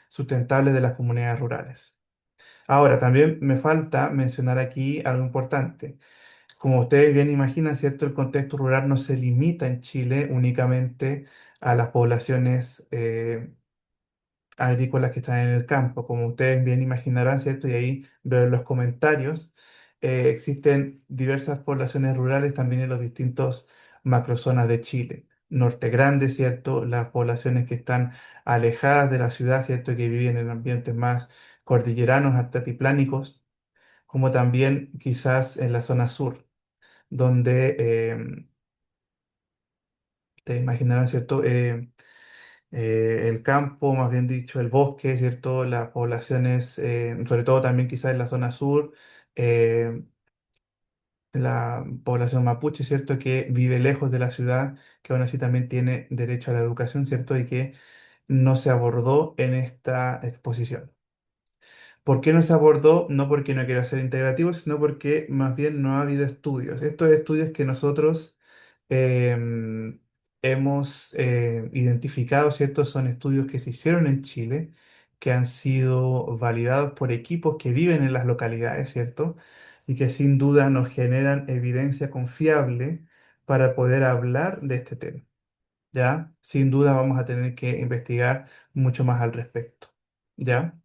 sustentable de las comunidades rurales. Ahora, también me falta mencionar aquí algo importante. Como ustedes bien imaginan, ¿cierto? El contexto rural no se limita en Chile únicamente a las poblaciones agrícolas que están en el campo. Como ustedes bien imaginarán, ¿cierto? Y ahí veo en los comentarios, existen diversas poblaciones rurales también en los distintos macrozonas de Chile. Norte Grande, ¿cierto? Las poblaciones que están alejadas de la ciudad, ¿cierto? Que viven en ambientes más cordilleranos, altiplánicos, como también quizás en la zona sur, donde te imaginarás, ¿cierto? El campo, más bien dicho, el bosque, ¿cierto? Las poblaciones, sobre todo también quizás en la zona sur, eh, la población mapuche, ¿cierto? Que vive lejos de la ciudad, que aún así también tiene derecho a la educación, ¿cierto? Y que no se abordó en esta exposición. ¿Por qué no se abordó? No porque no quiera ser integrativo, sino porque más bien no ha habido estudios. Estos estudios que nosotros hemos identificado, ¿cierto? Son estudios que se hicieron en Chile, que han sido validados por equipos que viven en las localidades, ¿cierto? Y que sin duda nos generan evidencia confiable para poder hablar de este tema. ¿Ya? Sin duda vamos a tener que investigar mucho más al respecto. ¿Ya?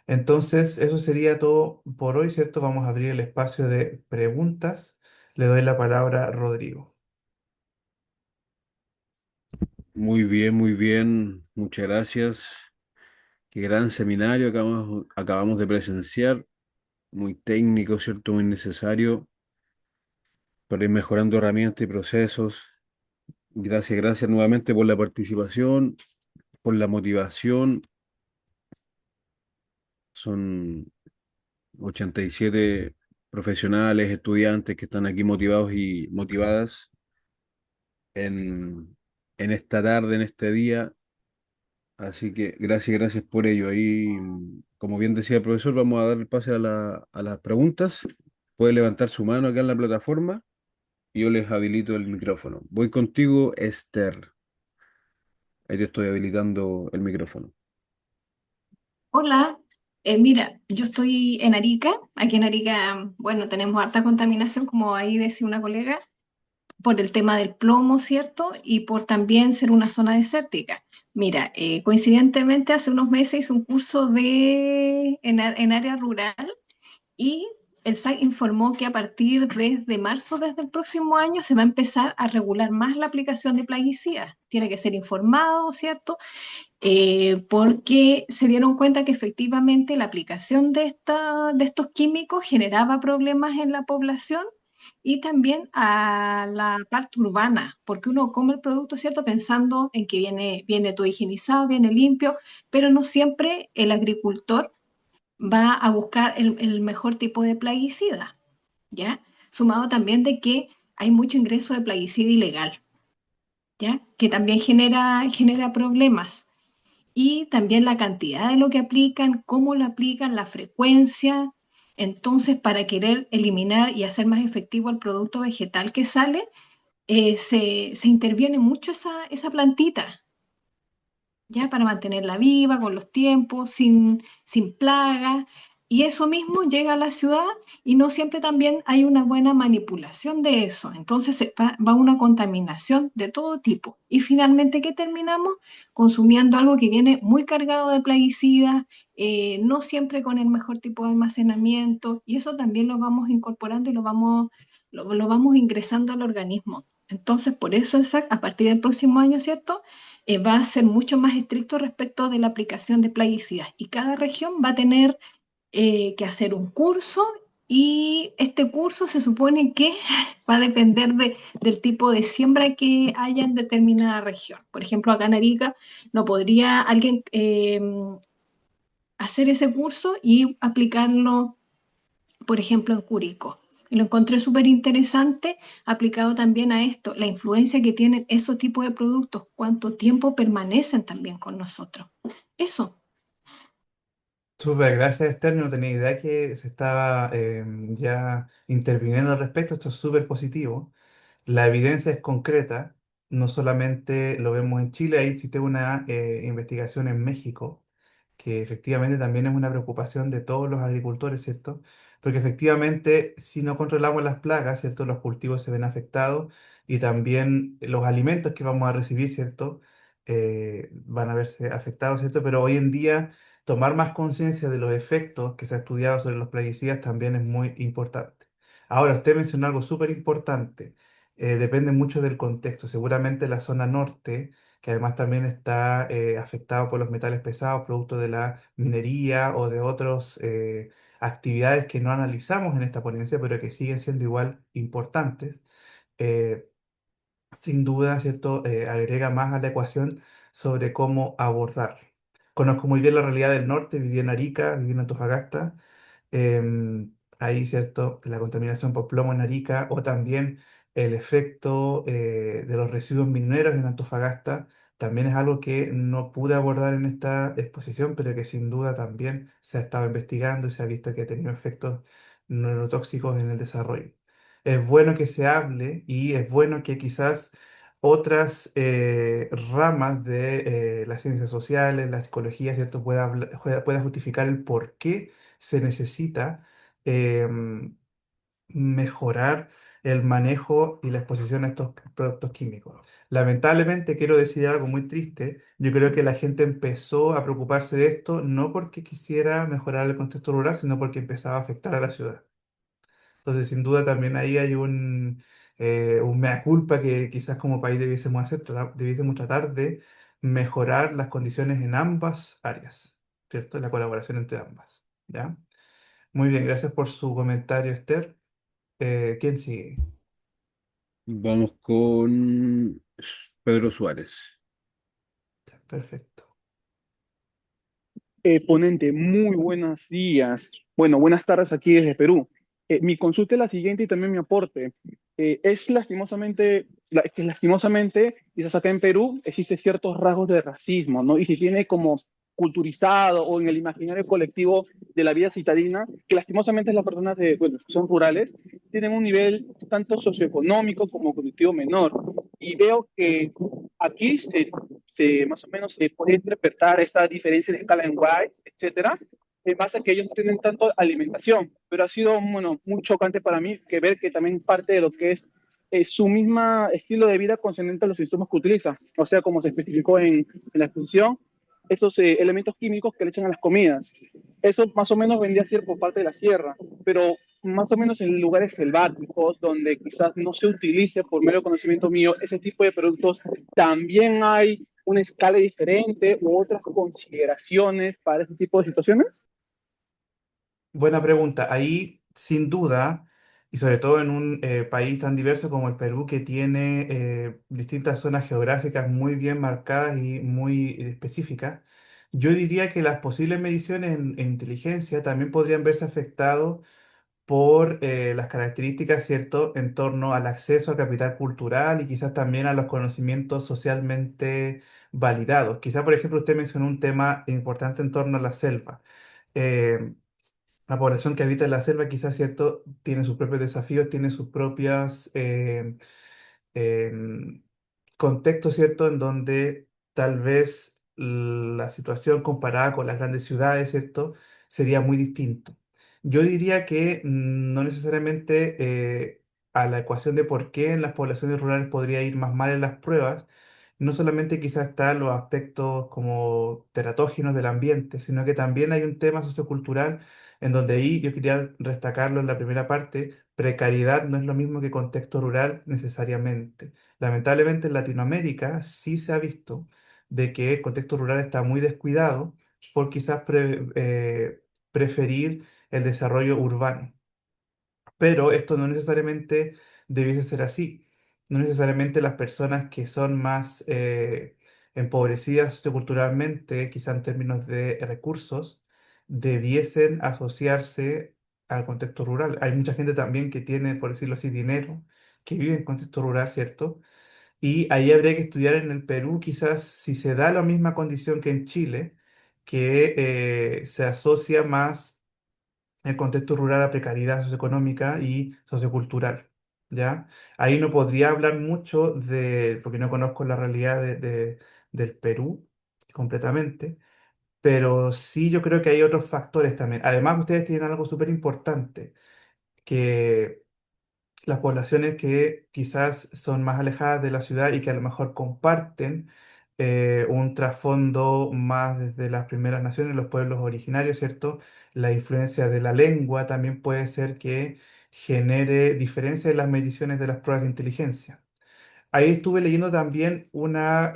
Entonces, eso sería todo por hoy, ¿cierto? Vamos a abrir el espacio de preguntas. Le doy la palabra a Rodrigo. Muy bien, muy bien. Muchas gracias. Qué gran seminario acabamos de presenciar. Muy técnico, ¿cierto? Muy necesario para ir mejorando herramientas y procesos. Gracias, gracias nuevamente por la participación, por la motivación. Son 87 profesionales, estudiantes que están aquí motivados y motivadas en esta tarde, en este día. Así que gracias, gracias por ello. Ahí, como bien decía el profesor, vamos a dar el pase a las preguntas. Puede levantar su mano acá en la plataforma y yo les habilito el micrófono. Voy contigo, Esther. Ahí te estoy habilitando el micrófono. Hola, mira, yo estoy en Arica. Aquí en Arica, bueno, tenemos harta contaminación, como ahí decía una colega, por el tema del plomo, ¿cierto? Y por también ser una zona desértica. Mira, coincidentemente hace unos meses hice un curso en área rural y el SAC informó que a partir desde marzo, desde el próximo año, se va a empezar a regular más la aplicación de plaguicidas. Tiene que ser informado, ¿cierto? Porque se dieron cuenta que efectivamente la aplicación de estos químicos generaba problemas en la población y también a la parte urbana, porque uno come el producto, ¿cierto? Pensando en que viene todo higienizado, viene limpio, pero no siempre el agricultor va a buscar el mejor tipo de plaguicida, ¿ya? Sumado también de que hay mucho ingreso de plaguicida ilegal, ¿ya? Que también genera problemas y también la cantidad de lo que aplican, cómo lo aplican, la frecuencia. Entonces, para querer eliminar y hacer más efectivo el producto vegetal que sale, se interviene mucho esa plantita, ya para mantenerla viva con los tiempos, sin plagas. Y eso mismo llega a la ciudad y no siempre también hay una buena manipulación de eso. Entonces va una contaminación de todo tipo. Y finalmente, ¿qué terminamos? Consumiendo algo que viene muy cargado de plaguicidas, no siempre con el mejor tipo de almacenamiento. Y eso también lo vamos incorporando y lo vamos ingresando al organismo. Entonces, por eso el SAC, a partir del próximo año, ¿cierto? Va a ser mucho más estricto respecto de la aplicación de plaguicidas y cada región va a tener que hacer un curso y este curso se supone que va a depender del tipo de siembra que haya en determinada región. Por ejemplo, acá en Arica no podría alguien hacer ese curso y aplicarlo, por ejemplo, en Curicó. Y lo encontré súper interesante aplicado también a esto, la influencia que tienen esos tipos de productos, cuánto tiempo permanecen también con nosotros. Eso. Súper, gracias Esther. No tenía idea que se estaba ya interviniendo al respecto. Esto es súper positivo. La evidencia es concreta. No solamente lo vemos en Chile, ahí existe una investigación en México que efectivamente también es una preocupación de todos los agricultores, ¿cierto? Porque efectivamente, si no controlamos las plagas, ¿cierto? Los cultivos se ven afectados y también los alimentos que vamos a recibir, ¿cierto? Van a verse afectados, ¿cierto? Pero hoy en día, tomar más conciencia de los efectos que se ha estudiado sobre los plaguicidas también es muy importante. Ahora, usted mencionó algo súper importante. depende mucho del contexto. Seguramente la zona norte, que además también está afectado por los metales pesados, producto de la minería o de otras actividades que no analizamos en esta ponencia, pero que siguen siendo igual importantes. eh, Sin duda, ¿cierto? Agrega más a la ecuación sobre cómo abordar. Conozco muy bien la realidad del norte, viví en Arica, viví en Antofagasta. Ahí, ¿cierto? La contaminación por plomo en Arica o también el efecto de los residuos mineros en Antofagasta también es algo que no pude abordar en esta exposición, pero que sin duda también se ha estado investigando y se ha visto que ha tenido efectos neurotóxicos en el desarrollo. Es bueno que se hable y es bueno que quizás otras ramas de las ciencias sociales, la psicología, ¿cierto? Pueda justificar el por qué se necesita em, mejorar el manejo y la exposición a estos productos químicos. Lamentablemente, quiero decir algo muy triste, yo creo que la gente empezó a preocuparse de esto no porque quisiera mejorar el contexto rural, sino porque empezaba a afectar a la ciudad. Entonces, sin duda, también ahí hay un mea culpa que quizás como país debiésemos hacer, debiésemos tratar de mejorar las condiciones en ambas áreas, ¿cierto? La colaboración entre ambas, ¿ya? Muy bien, gracias por su comentario, Esther. ¿Quién sigue? Vamos con Pedro Suárez. Perfecto. Ponente, muy buenos días. Bueno, buenas tardes aquí desde Perú. Mi consulta es la siguiente y también mi aporte. Es lastimosamente, que lastimosamente, quizás acá en Perú existen ciertos rasgos de racismo, ¿no? Y se tiene como culturizado o en el imaginario colectivo de la vida citadina, que lastimosamente las personas bueno, que son rurales, tienen un nivel tanto socioeconómico como cognitivo menor. Y veo que aquí más o menos se puede interpretar esa diferencia de escala en Wise, etcétera, en base a que ellos no tienen tanto alimentación, pero ha sido, bueno, muy chocante para mí que ver que también parte de lo que es su misma estilo de vida consciente a los insumos que utiliza, o sea, como se especificó en la exposición, esos elementos químicos que le echan a las comidas. Eso más o menos vendría a ser por parte de la sierra, pero más o menos en lugares selváticos donde quizás no se utilice por mero conocimiento mío ese tipo de productos, también hay una escala diferente u otras consideraciones para ese tipo de situaciones. Buena pregunta. Ahí, sin duda, y sobre todo en un país tan diverso como el Perú, que tiene distintas zonas geográficas muy bien marcadas y muy específicas, yo diría que las posibles mediciones en inteligencia también podrían verse afectadas por las características, ¿cierto?, en torno al acceso al capital cultural y quizás también a los conocimientos socialmente validados. Quizás, por ejemplo, usted mencionó un tema importante en torno a la selva. Eh, la población que habita en la selva quizás, ¿cierto?, tiene sus propios desafíos, tiene sus propias em, contextos, ¿cierto?, en donde tal vez la situación comparada con las grandes ciudades, ¿cierto?, sería muy distinto. Yo diría que no necesariamente a la ecuación de por qué en las poblaciones rurales podría ir más mal en las pruebas, no solamente quizás están los aspectos como teratógenos del ambiente, sino que también hay un tema sociocultural en donde ahí yo quería destacarlo en la primera parte, precariedad no es lo mismo que contexto rural necesariamente. Lamentablemente en Latinoamérica sí se ha visto de que el contexto rural está muy descuidado por quizás preferir el desarrollo urbano. Pero esto no necesariamente debiese ser así. No necesariamente las personas que son más empobrecidas socioculturalmente, quizá en términos de recursos, debiesen asociarse al contexto rural. Hay mucha gente también que tiene, por decirlo así, dinero, que vive en contexto rural, ¿cierto? Y ahí habría que estudiar en el Perú, quizás si se da la misma condición que en Chile, que se asocia más el contexto rural a precariedad socioeconómica y sociocultural, ¿ya? Ahí no podría hablar mucho de, porque no conozco la realidad del Perú completamente, pero sí yo creo que hay otros factores también. Además, ustedes tienen algo súper importante, que las poblaciones que quizás son más alejadas de la ciudad y que a lo mejor comparten un trasfondo más desde las primeras naciones, los pueblos originarios, ¿cierto? La influencia de la lengua también puede ser que genere diferencias en las mediciones de las pruebas de inteligencia. Ahí estuve leyendo también una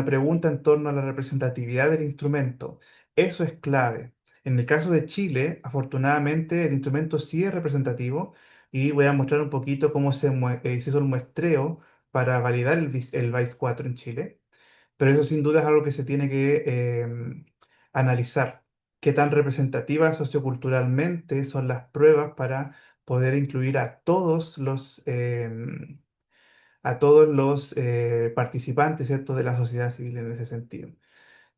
pregunta en torno a la representatividad del instrumento. Eso es clave. En el caso de Chile, afortunadamente, el instrumento sí es representativo y voy a mostrar un poquito cómo se hizo el muestreo para validar el VICE 4 en Chile. Pero eso sin duda es algo que se tiene que analizar. ¿Qué tan representativas socioculturalmente son las pruebas para poder incluir a todos los participantes, ¿cierto?, de la sociedad civil en ese sentido?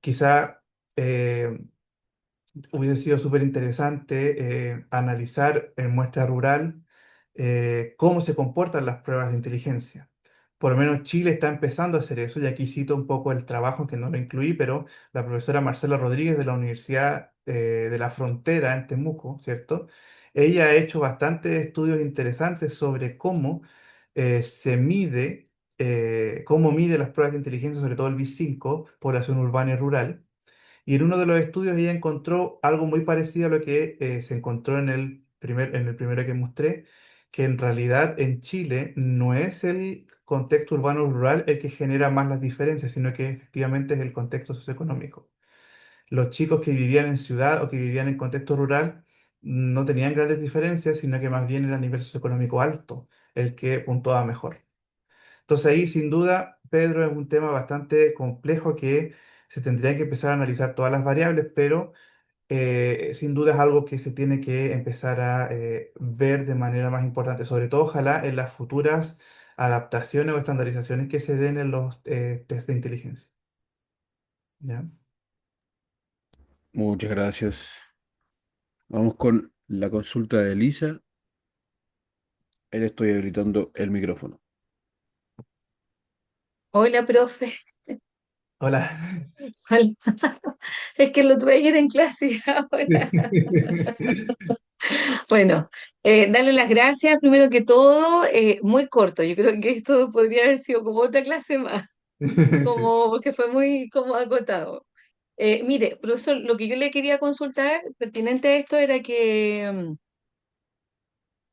Quizá eh, hubiese sido súper interesante analizar en muestra rural cómo se comportan las pruebas de inteligencia. Por lo menos Chile está empezando a hacer eso, y aquí cito un poco el trabajo que no lo incluí, pero la profesora Marcela Rodríguez de la Universidad de la Frontera en Temuco, ¿cierto? Ella ha hecho bastantes estudios interesantes sobre cómo se mide, cómo mide las pruebas de inteligencia, sobre todo el BIS 5, población urbana y rural. Y en uno de los estudios ella encontró algo muy parecido a lo que se encontró en el primero que mostré, que en realidad en Chile no es el contexto urbano-rural el que genera más las diferencias, sino que efectivamente es el contexto socioeconómico. Los chicos que vivían en ciudad o que vivían en contexto rural no tenían grandes diferencias, sino que más bien era a nivel socioeconómico alto el que puntuaba mejor. Entonces ahí sin duda, Pedro, es un tema bastante complejo que se tendría que empezar a analizar todas las variables, pero sin duda es algo que se tiene que empezar a ver de manera más importante, sobre todo ojalá en las futuras adaptaciones o estandarizaciones que se den en los test de inteligencia. ¿Ya? Muchas gracias. Vamos con la consulta de Elisa. Ahí le estoy habilitando el micrófono. Hola, profe. Hola. Hola. Es que lo tuve ayer en clase ahora. Bueno, darle las gracias primero que todo, muy corto. Yo creo que esto podría haber sido como otra clase más, Sí. como porque fue muy como acotado. Mire, profesor, lo que yo le quería consultar pertinente a esto era que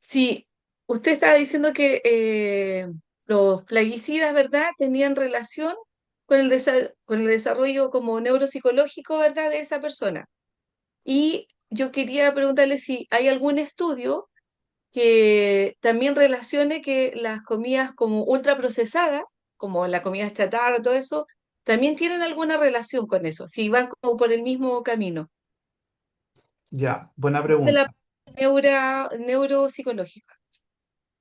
si usted estaba diciendo que los plaguicidas, ¿verdad?, tenían relación con el desarrollo como neuropsicológico, ¿verdad?, de esa persona. Y yo quería preguntarle si hay algún estudio que también relacione que las comidas como ultraprocesadas, como la comida chatarra, todo eso, también tienen alguna relación con eso, si van como por el mismo camino Ya, buena de la pregunta. neuropsicológica.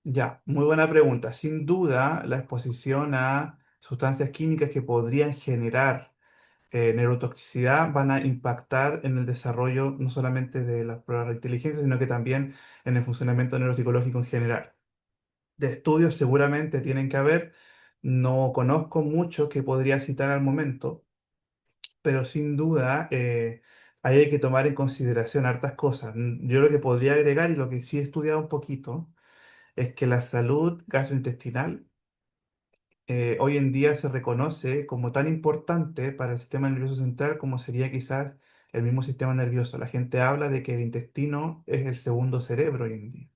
Ya, muy buena pregunta. Sin duda, la exposición a sustancias químicas que podrían generar neurotoxicidad van a impactar en el desarrollo no solamente de las pruebas de inteligencia, sino que también en el funcionamiento neuropsicológico en general. De estudios seguramente tienen que haber, no conozco mucho que podría citar al momento, pero sin duda ahí hay que tomar en consideración hartas cosas. Yo lo que podría agregar y lo que sí he estudiado un poquito es que la salud gastrointestinal hoy en día se reconoce como tan importante para el sistema nervioso central como sería quizás el mismo sistema nervioso. La gente habla de que el intestino es el segundo cerebro hoy en día.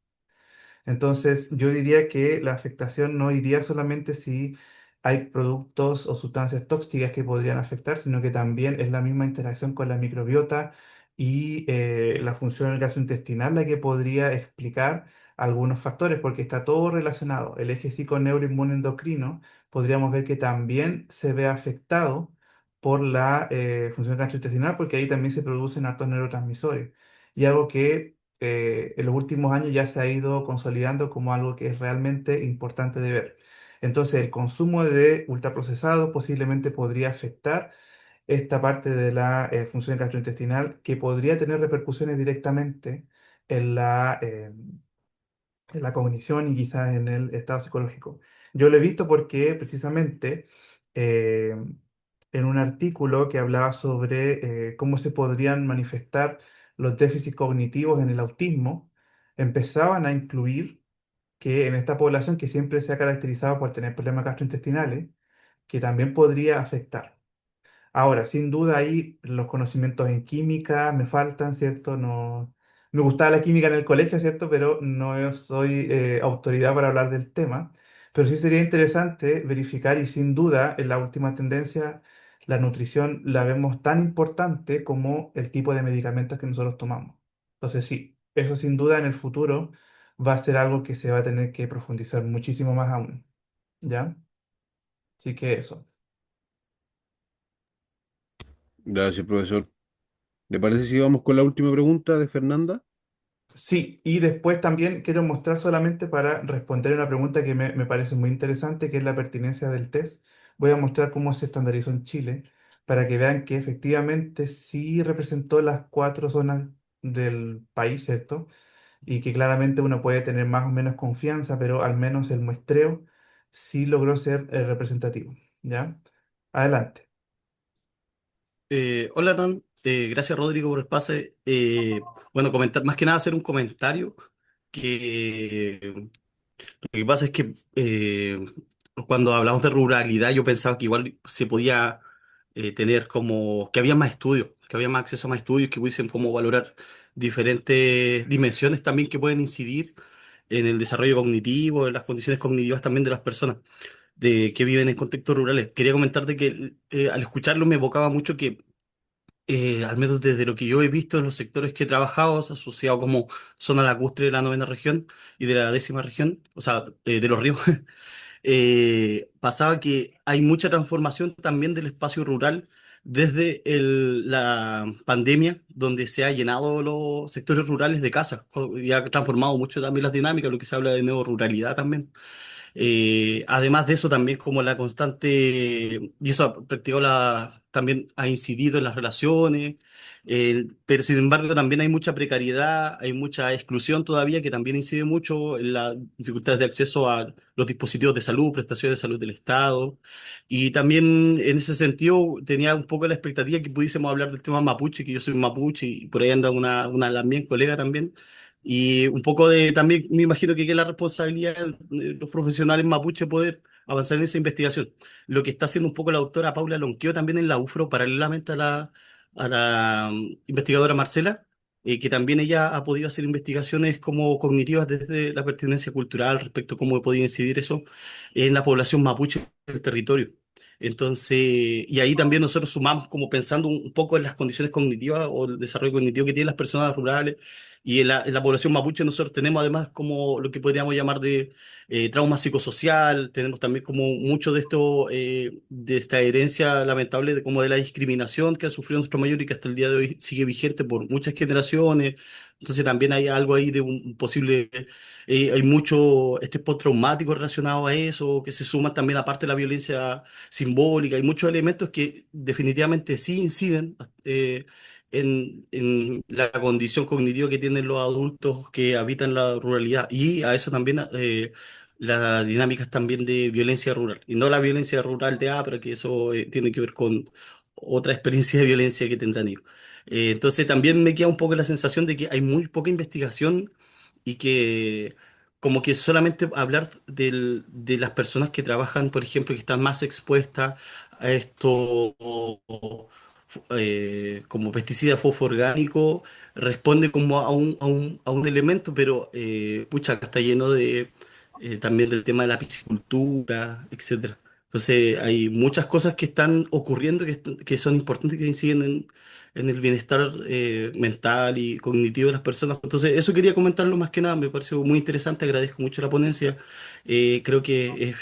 Entonces, yo diría que la afectación no iría solamente si hay productos o sustancias tóxicas que podrían afectar, sino que también es la misma interacción con la microbiota y la función gastrointestinal la que podría explicar algunos factores, porque está todo relacionado. El eje psiconeuroinmunoendocrino podríamos ver que también se ve afectado por la función gastrointestinal, porque ahí también se producen hartos neurotransmisores. Y algo que en los últimos años ya se ha ido consolidando como algo que es realmente importante de ver. Entonces, el consumo de ultraprocesados posiblemente podría afectar esta parte de la función gastrointestinal que podría tener repercusiones directamente en en la cognición y quizás en el estado psicológico. Yo lo he visto porque precisamente eh, en un artículo que hablaba sobre cómo se podrían manifestar los déficits cognitivos en el autismo, empezaban a incluir que en esta población que siempre se ha caracterizado por tener problemas gastrointestinales, que también podría afectar. Ahora, sin duda ahí los conocimientos en química me faltan, ¿cierto? No, me gustaba la química en el colegio, ¿cierto? Pero no soy autoridad para hablar del tema. Pero sí sería interesante verificar y sin duda en la última tendencia la nutrición la vemos tan importante como el tipo de medicamentos que nosotros tomamos. Entonces sí, eso sin duda en el futuro va a ser algo que se va a tener que profundizar muchísimo más aún, ¿ya? Así que eso. Gracias, profesor. ¿Le parece si vamos con la última pregunta de Fernanda? Sí, y después también quiero mostrar solamente para responder una pregunta que me parece muy interesante, que es la pertinencia del test. Voy a mostrar cómo se estandarizó en Chile para que vean que efectivamente sí representó las cuatro zonas del país, ¿cierto? Y que claramente uno puede tener más o menos confianza, pero al menos el muestreo sí logró ser representativo, ¿ya? Adelante. Hola, Hernán. Gracias, Rodrigo, por el pase. Bueno, comentar, más que nada hacer un comentario que lo que pasa es que cuando hablamos de ruralidad yo pensaba que igual se podía tener como que había más estudios, que había más acceso a más estudios, que pudiesen como valorar diferentes dimensiones también que pueden incidir en el desarrollo cognitivo, en las condiciones cognitivas también de las personas de que viven en contextos rurales. Quería comentarte que al escucharlo me evocaba mucho que al menos desde lo que yo he visto en los sectores que he trabajado, asociado como zona lacustre de la novena región y de la décima región, o sea, de los ríos, pasaba que hay mucha transformación también del espacio rural desde la pandemia, donde se ha llenado los sectores rurales de casas y ha transformado mucho también las dinámicas, lo que se habla de neoruralidad también. Además de eso, también como la constante, y eso ha practicado también ha incidido en las relaciones, pero sin embargo también hay mucha precariedad, hay mucha exclusión todavía que también incide mucho en las dificultades de acceso a los dispositivos de salud, prestaciones de salud del Estado. Y también en ese sentido tenía un poco la expectativa que pudiésemos hablar del tema mapuche, que yo soy mapuche y por ahí anda una también colega también. Y un poco de también me imagino que es la responsabilidad de los profesionales mapuche poder avanzar en esa investigación. Lo que está haciendo un poco la doctora Paula Lonqueo también en la UFRO, paralelamente a la investigadora Marcela, que también ella ha podido hacer investigaciones como cognitivas desde la pertinencia cultural respecto a cómo puede incidir eso en la población mapuche del territorio. Entonces, y ahí también nosotros sumamos como pensando un poco en las condiciones cognitivas o el desarrollo cognitivo que tienen las personas rurales y en la población mapuche nosotros tenemos además como lo que podríamos llamar de trauma psicosocial, tenemos también como mucho de esto, de esta herencia lamentable de como de la discriminación que ha sufrido nuestro mayor y que hasta el día de hoy sigue vigente por muchas generaciones. Entonces también hay algo ahí de un posible, hay mucho este postraumático relacionado a eso, que se suman también aparte de la violencia simbólica, hay muchos elementos que definitivamente sí inciden. En la condición cognitiva que tienen los adultos que habitan la ruralidad y a eso también las dinámicas también de violencia rural y no la violencia rural de pero que eso tiene que ver con otra experiencia de violencia que tendrán ellos. Entonces también me queda un poco la sensación de que hay muy poca investigación y que como que solamente hablar de las personas que trabajan, por ejemplo, que están más expuestas a esto como pesticida fosforgánico responde como a un elemento, pero pucha, acá está lleno de también del tema de la piscicultura, etcétera. Entonces hay muchas cosas que están ocurriendo que son importantes, que inciden en el bienestar mental y cognitivo de las personas. Entonces eso quería comentarlo más que nada, me pareció muy interesante, agradezco mucho la ponencia. Creo que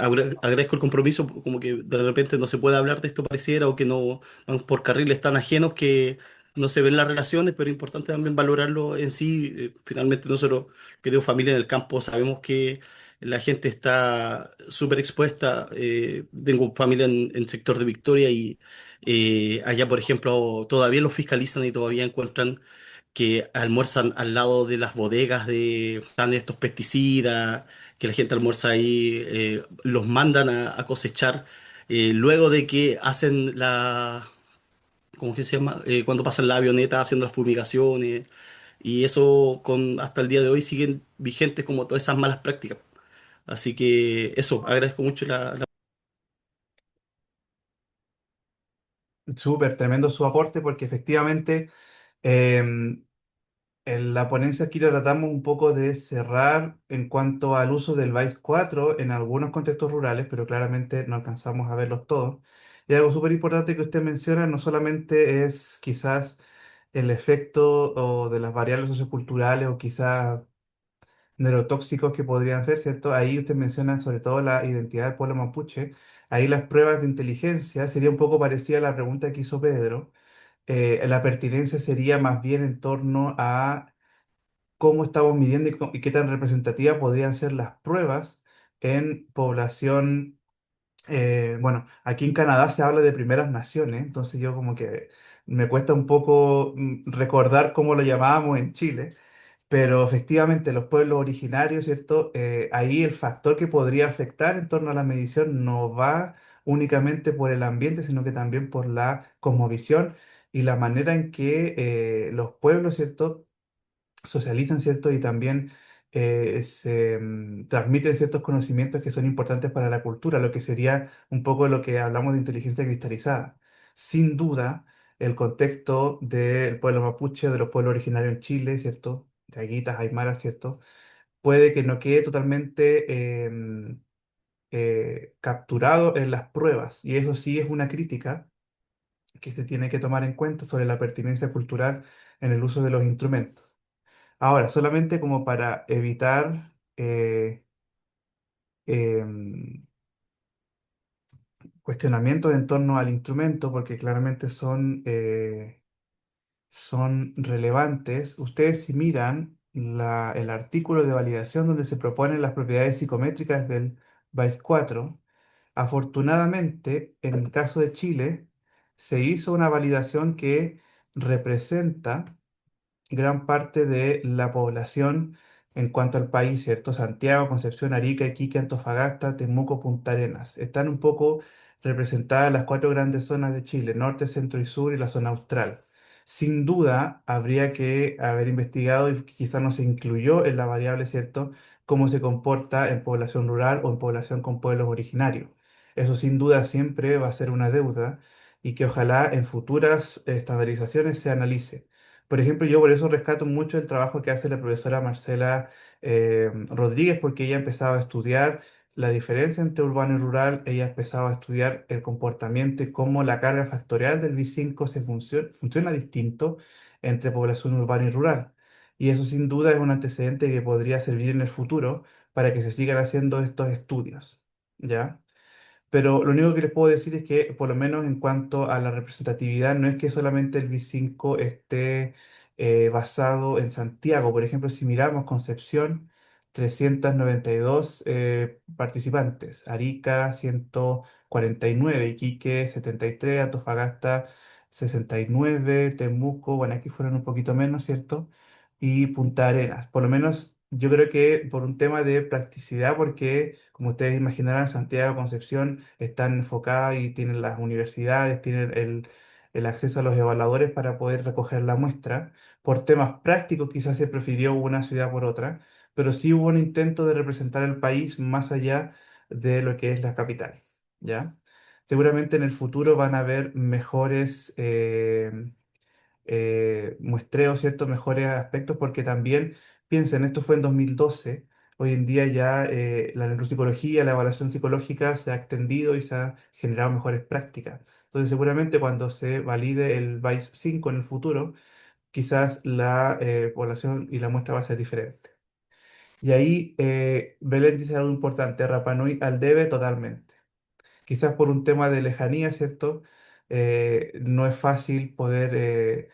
agradezco el compromiso, como que de repente no se puede hablar de esto pareciera o que no van por carriles tan ajenos que no se ven las relaciones, pero es importante también valorarlo en sí. Finalmente nosotros que tenemos familia en el campo sabemos que la gente está súper expuesta. Tengo familia en el sector de Victoria y allá, por ejemplo, todavía los fiscalizan y todavía encuentran que almuerzan al lado de las bodegas de están estos pesticidas, que la gente almuerza ahí, los mandan a cosechar luego de que hacen ¿cómo que se llama? Cuando pasan la avioneta haciendo las fumigaciones, y eso hasta el día de hoy siguen vigentes como todas esas malas prácticas. Así que eso, agradezco mucho Súper, tremendo su aporte porque efectivamente En la ponencia aquí lo tratamos un poco de cerrar en cuanto al uso del Vice 4 en algunos contextos rurales, pero claramente no alcanzamos a verlos todos. Y algo súper importante que usted menciona no solamente es quizás el efecto o de las variables socioculturales o quizás neurotóxicos que podrían ser, ¿cierto? Ahí usted menciona sobre todo la identidad del pueblo mapuche. Ahí las pruebas de inteligencia sería un poco parecida a la pregunta que hizo Pedro. La pertinencia sería más bien en torno a cómo estamos midiendo y qué tan representativas podrían ser las pruebas en población. Bueno, aquí en Canadá se habla de primeras naciones, entonces yo como que me cuesta un poco recordar cómo lo llamábamos en Chile, pero efectivamente los pueblos originarios, ¿cierto? Ahí el factor que podría afectar en torno a la medición no va únicamente por el ambiente, sino que también por la cosmovisión y la manera en que los pueblos, ¿cierto? Socializan, ¿cierto? Y también se transmiten ciertos conocimientos que son importantes para la cultura, lo que sería un poco lo que hablamos de inteligencia cristalizada. Sin duda, el contexto del pueblo mapuche, de los pueblos originarios en Chile, ¿cierto? De Aguitas, Aymaras, ¿cierto? Puede que no quede totalmente capturado en las pruebas, y eso sí es una crítica que se tiene que tomar en cuenta sobre la pertinencia cultural en el uso de los instrumentos. Ahora, solamente como para evitar em, cuestionamientos en torno al instrumento, porque claramente son relevantes, ustedes si miran el artículo de validación donde se proponen las propiedades psicométricas del BAIS 4, afortunadamente, en el caso de Chile, se hizo una validación que representa gran parte de la población en cuanto al país, ¿cierto? Santiago, Concepción, Arica, Iquique, Antofagasta, Temuco, Punta Arenas. Están un poco representadas las cuatro grandes zonas de Chile, norte, centro y sur y la zona austral. Sin duda, habría que haber investigado y quizás no se incluyó en la variable, ¿cierto? Cómo se comporta en población rural o en población con pueblos originarios. Eso sin duda siempre va a ser una deuda y que ojalá en futuras estandarizaciones se analice. Por ejemplo, yo por eso rescato mucho el trabajo que hace la profesora Marcela Rodríguez, porque ella empezaba a estudiar la diferencia entre urbano y rural, ella empezaba a estudiar el comportamiento y cómo la carga factorial del B5 funciona distinto entre población urbana y rural. Y eso sin duda es un antecedente que podría servir en el futuro para que se sigan haciendo estos estudios. ¿Ya? Pero lo único que les puedo decir es que, por lo menos en cuanto a la representatividad, no es que solamente el B5 esté basado en Santiago. Por ejemplo, si miramos Concepción, 392 participantes, Arica 149, Iquique 73, Antofagasta 69, Temuco, bueno, aquí fueron un poquito menos, ¿cierto? Y Punta Arenas. Por lo menos yo creo que por un tema de practicidad, porque como ustedes imaginarán, Santiago, Concepción están enfocadas y tienen las universidades, tienen el acceso a los evaluadores para poder recoger la muestra. Por temas prácticos quizás se prefirió una ciudad por otra, pero sí hubo un intento de representar el país más allá de lo que es la capital, ¿ya? Seguramente en el futuro van a haber mejores muestreos, ¿cierto? Mejores aspectos, porque también, piensen, esto fue en 2012, hoy en día ya la neuropsicología, la evaluación psicológica se ha extendido y se ha generado mejores prácticas. Entonces, seguramente cuando se valide el VICE 5 en el futuro, quizás la población y la muestra va a ser diferente. Y ahí Belén dice algo importante, Rapa Nui al debe totalmente. Quizás por un tema de lejanía, ¿cierto? No es fácil poder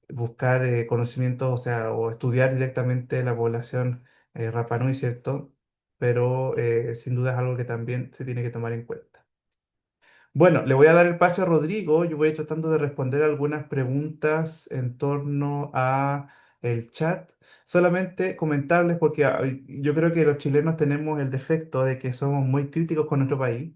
buscar conocimiento, o sea, o estudiar directamente la población Rapa Nui, ¿cierto? Pero sin duda es algo que también se tiene que tomar en cuenta. Bueno, le voy a dar el pase a Rodrigo. Yo voy tratando de responder algunas preguntas en torno a el chat. Solamente comentarles porque yo creo que los chilenos tenemos el defecto de que somos muy críticos con nuestro país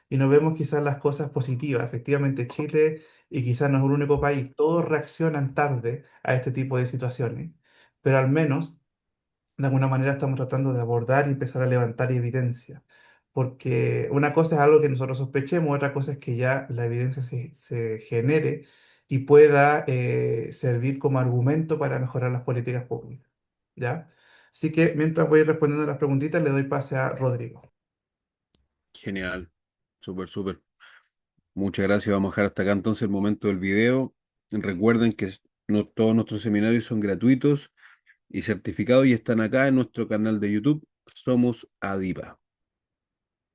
y no vemos quizás las cosas positivas. Efectivamente, Chile y quizás no es el único país, todos reaccionan tarde a este tipo de situaciones, pero al menos de alguna manera estamos tratando de abordar y empezar a levantar evidencia. Porque una cosa es algo que nosotros sospechemos, otra cosa es que ya la evidencia se genere y pueda servir como argumento para mejorar las políticas públicas. ¿Ya? Así que mientras voy respondiendo las preguntitas, le doy pase a Rodrigo. Genial. Súper, súper. Muchas gracias. Vamos a dejar hasta acá entonces el momento del video. Recuerden que no todos nuestros seminarios son gratuitos y certificados y están acá en nuestro canal de YouTube. Somos Adiva.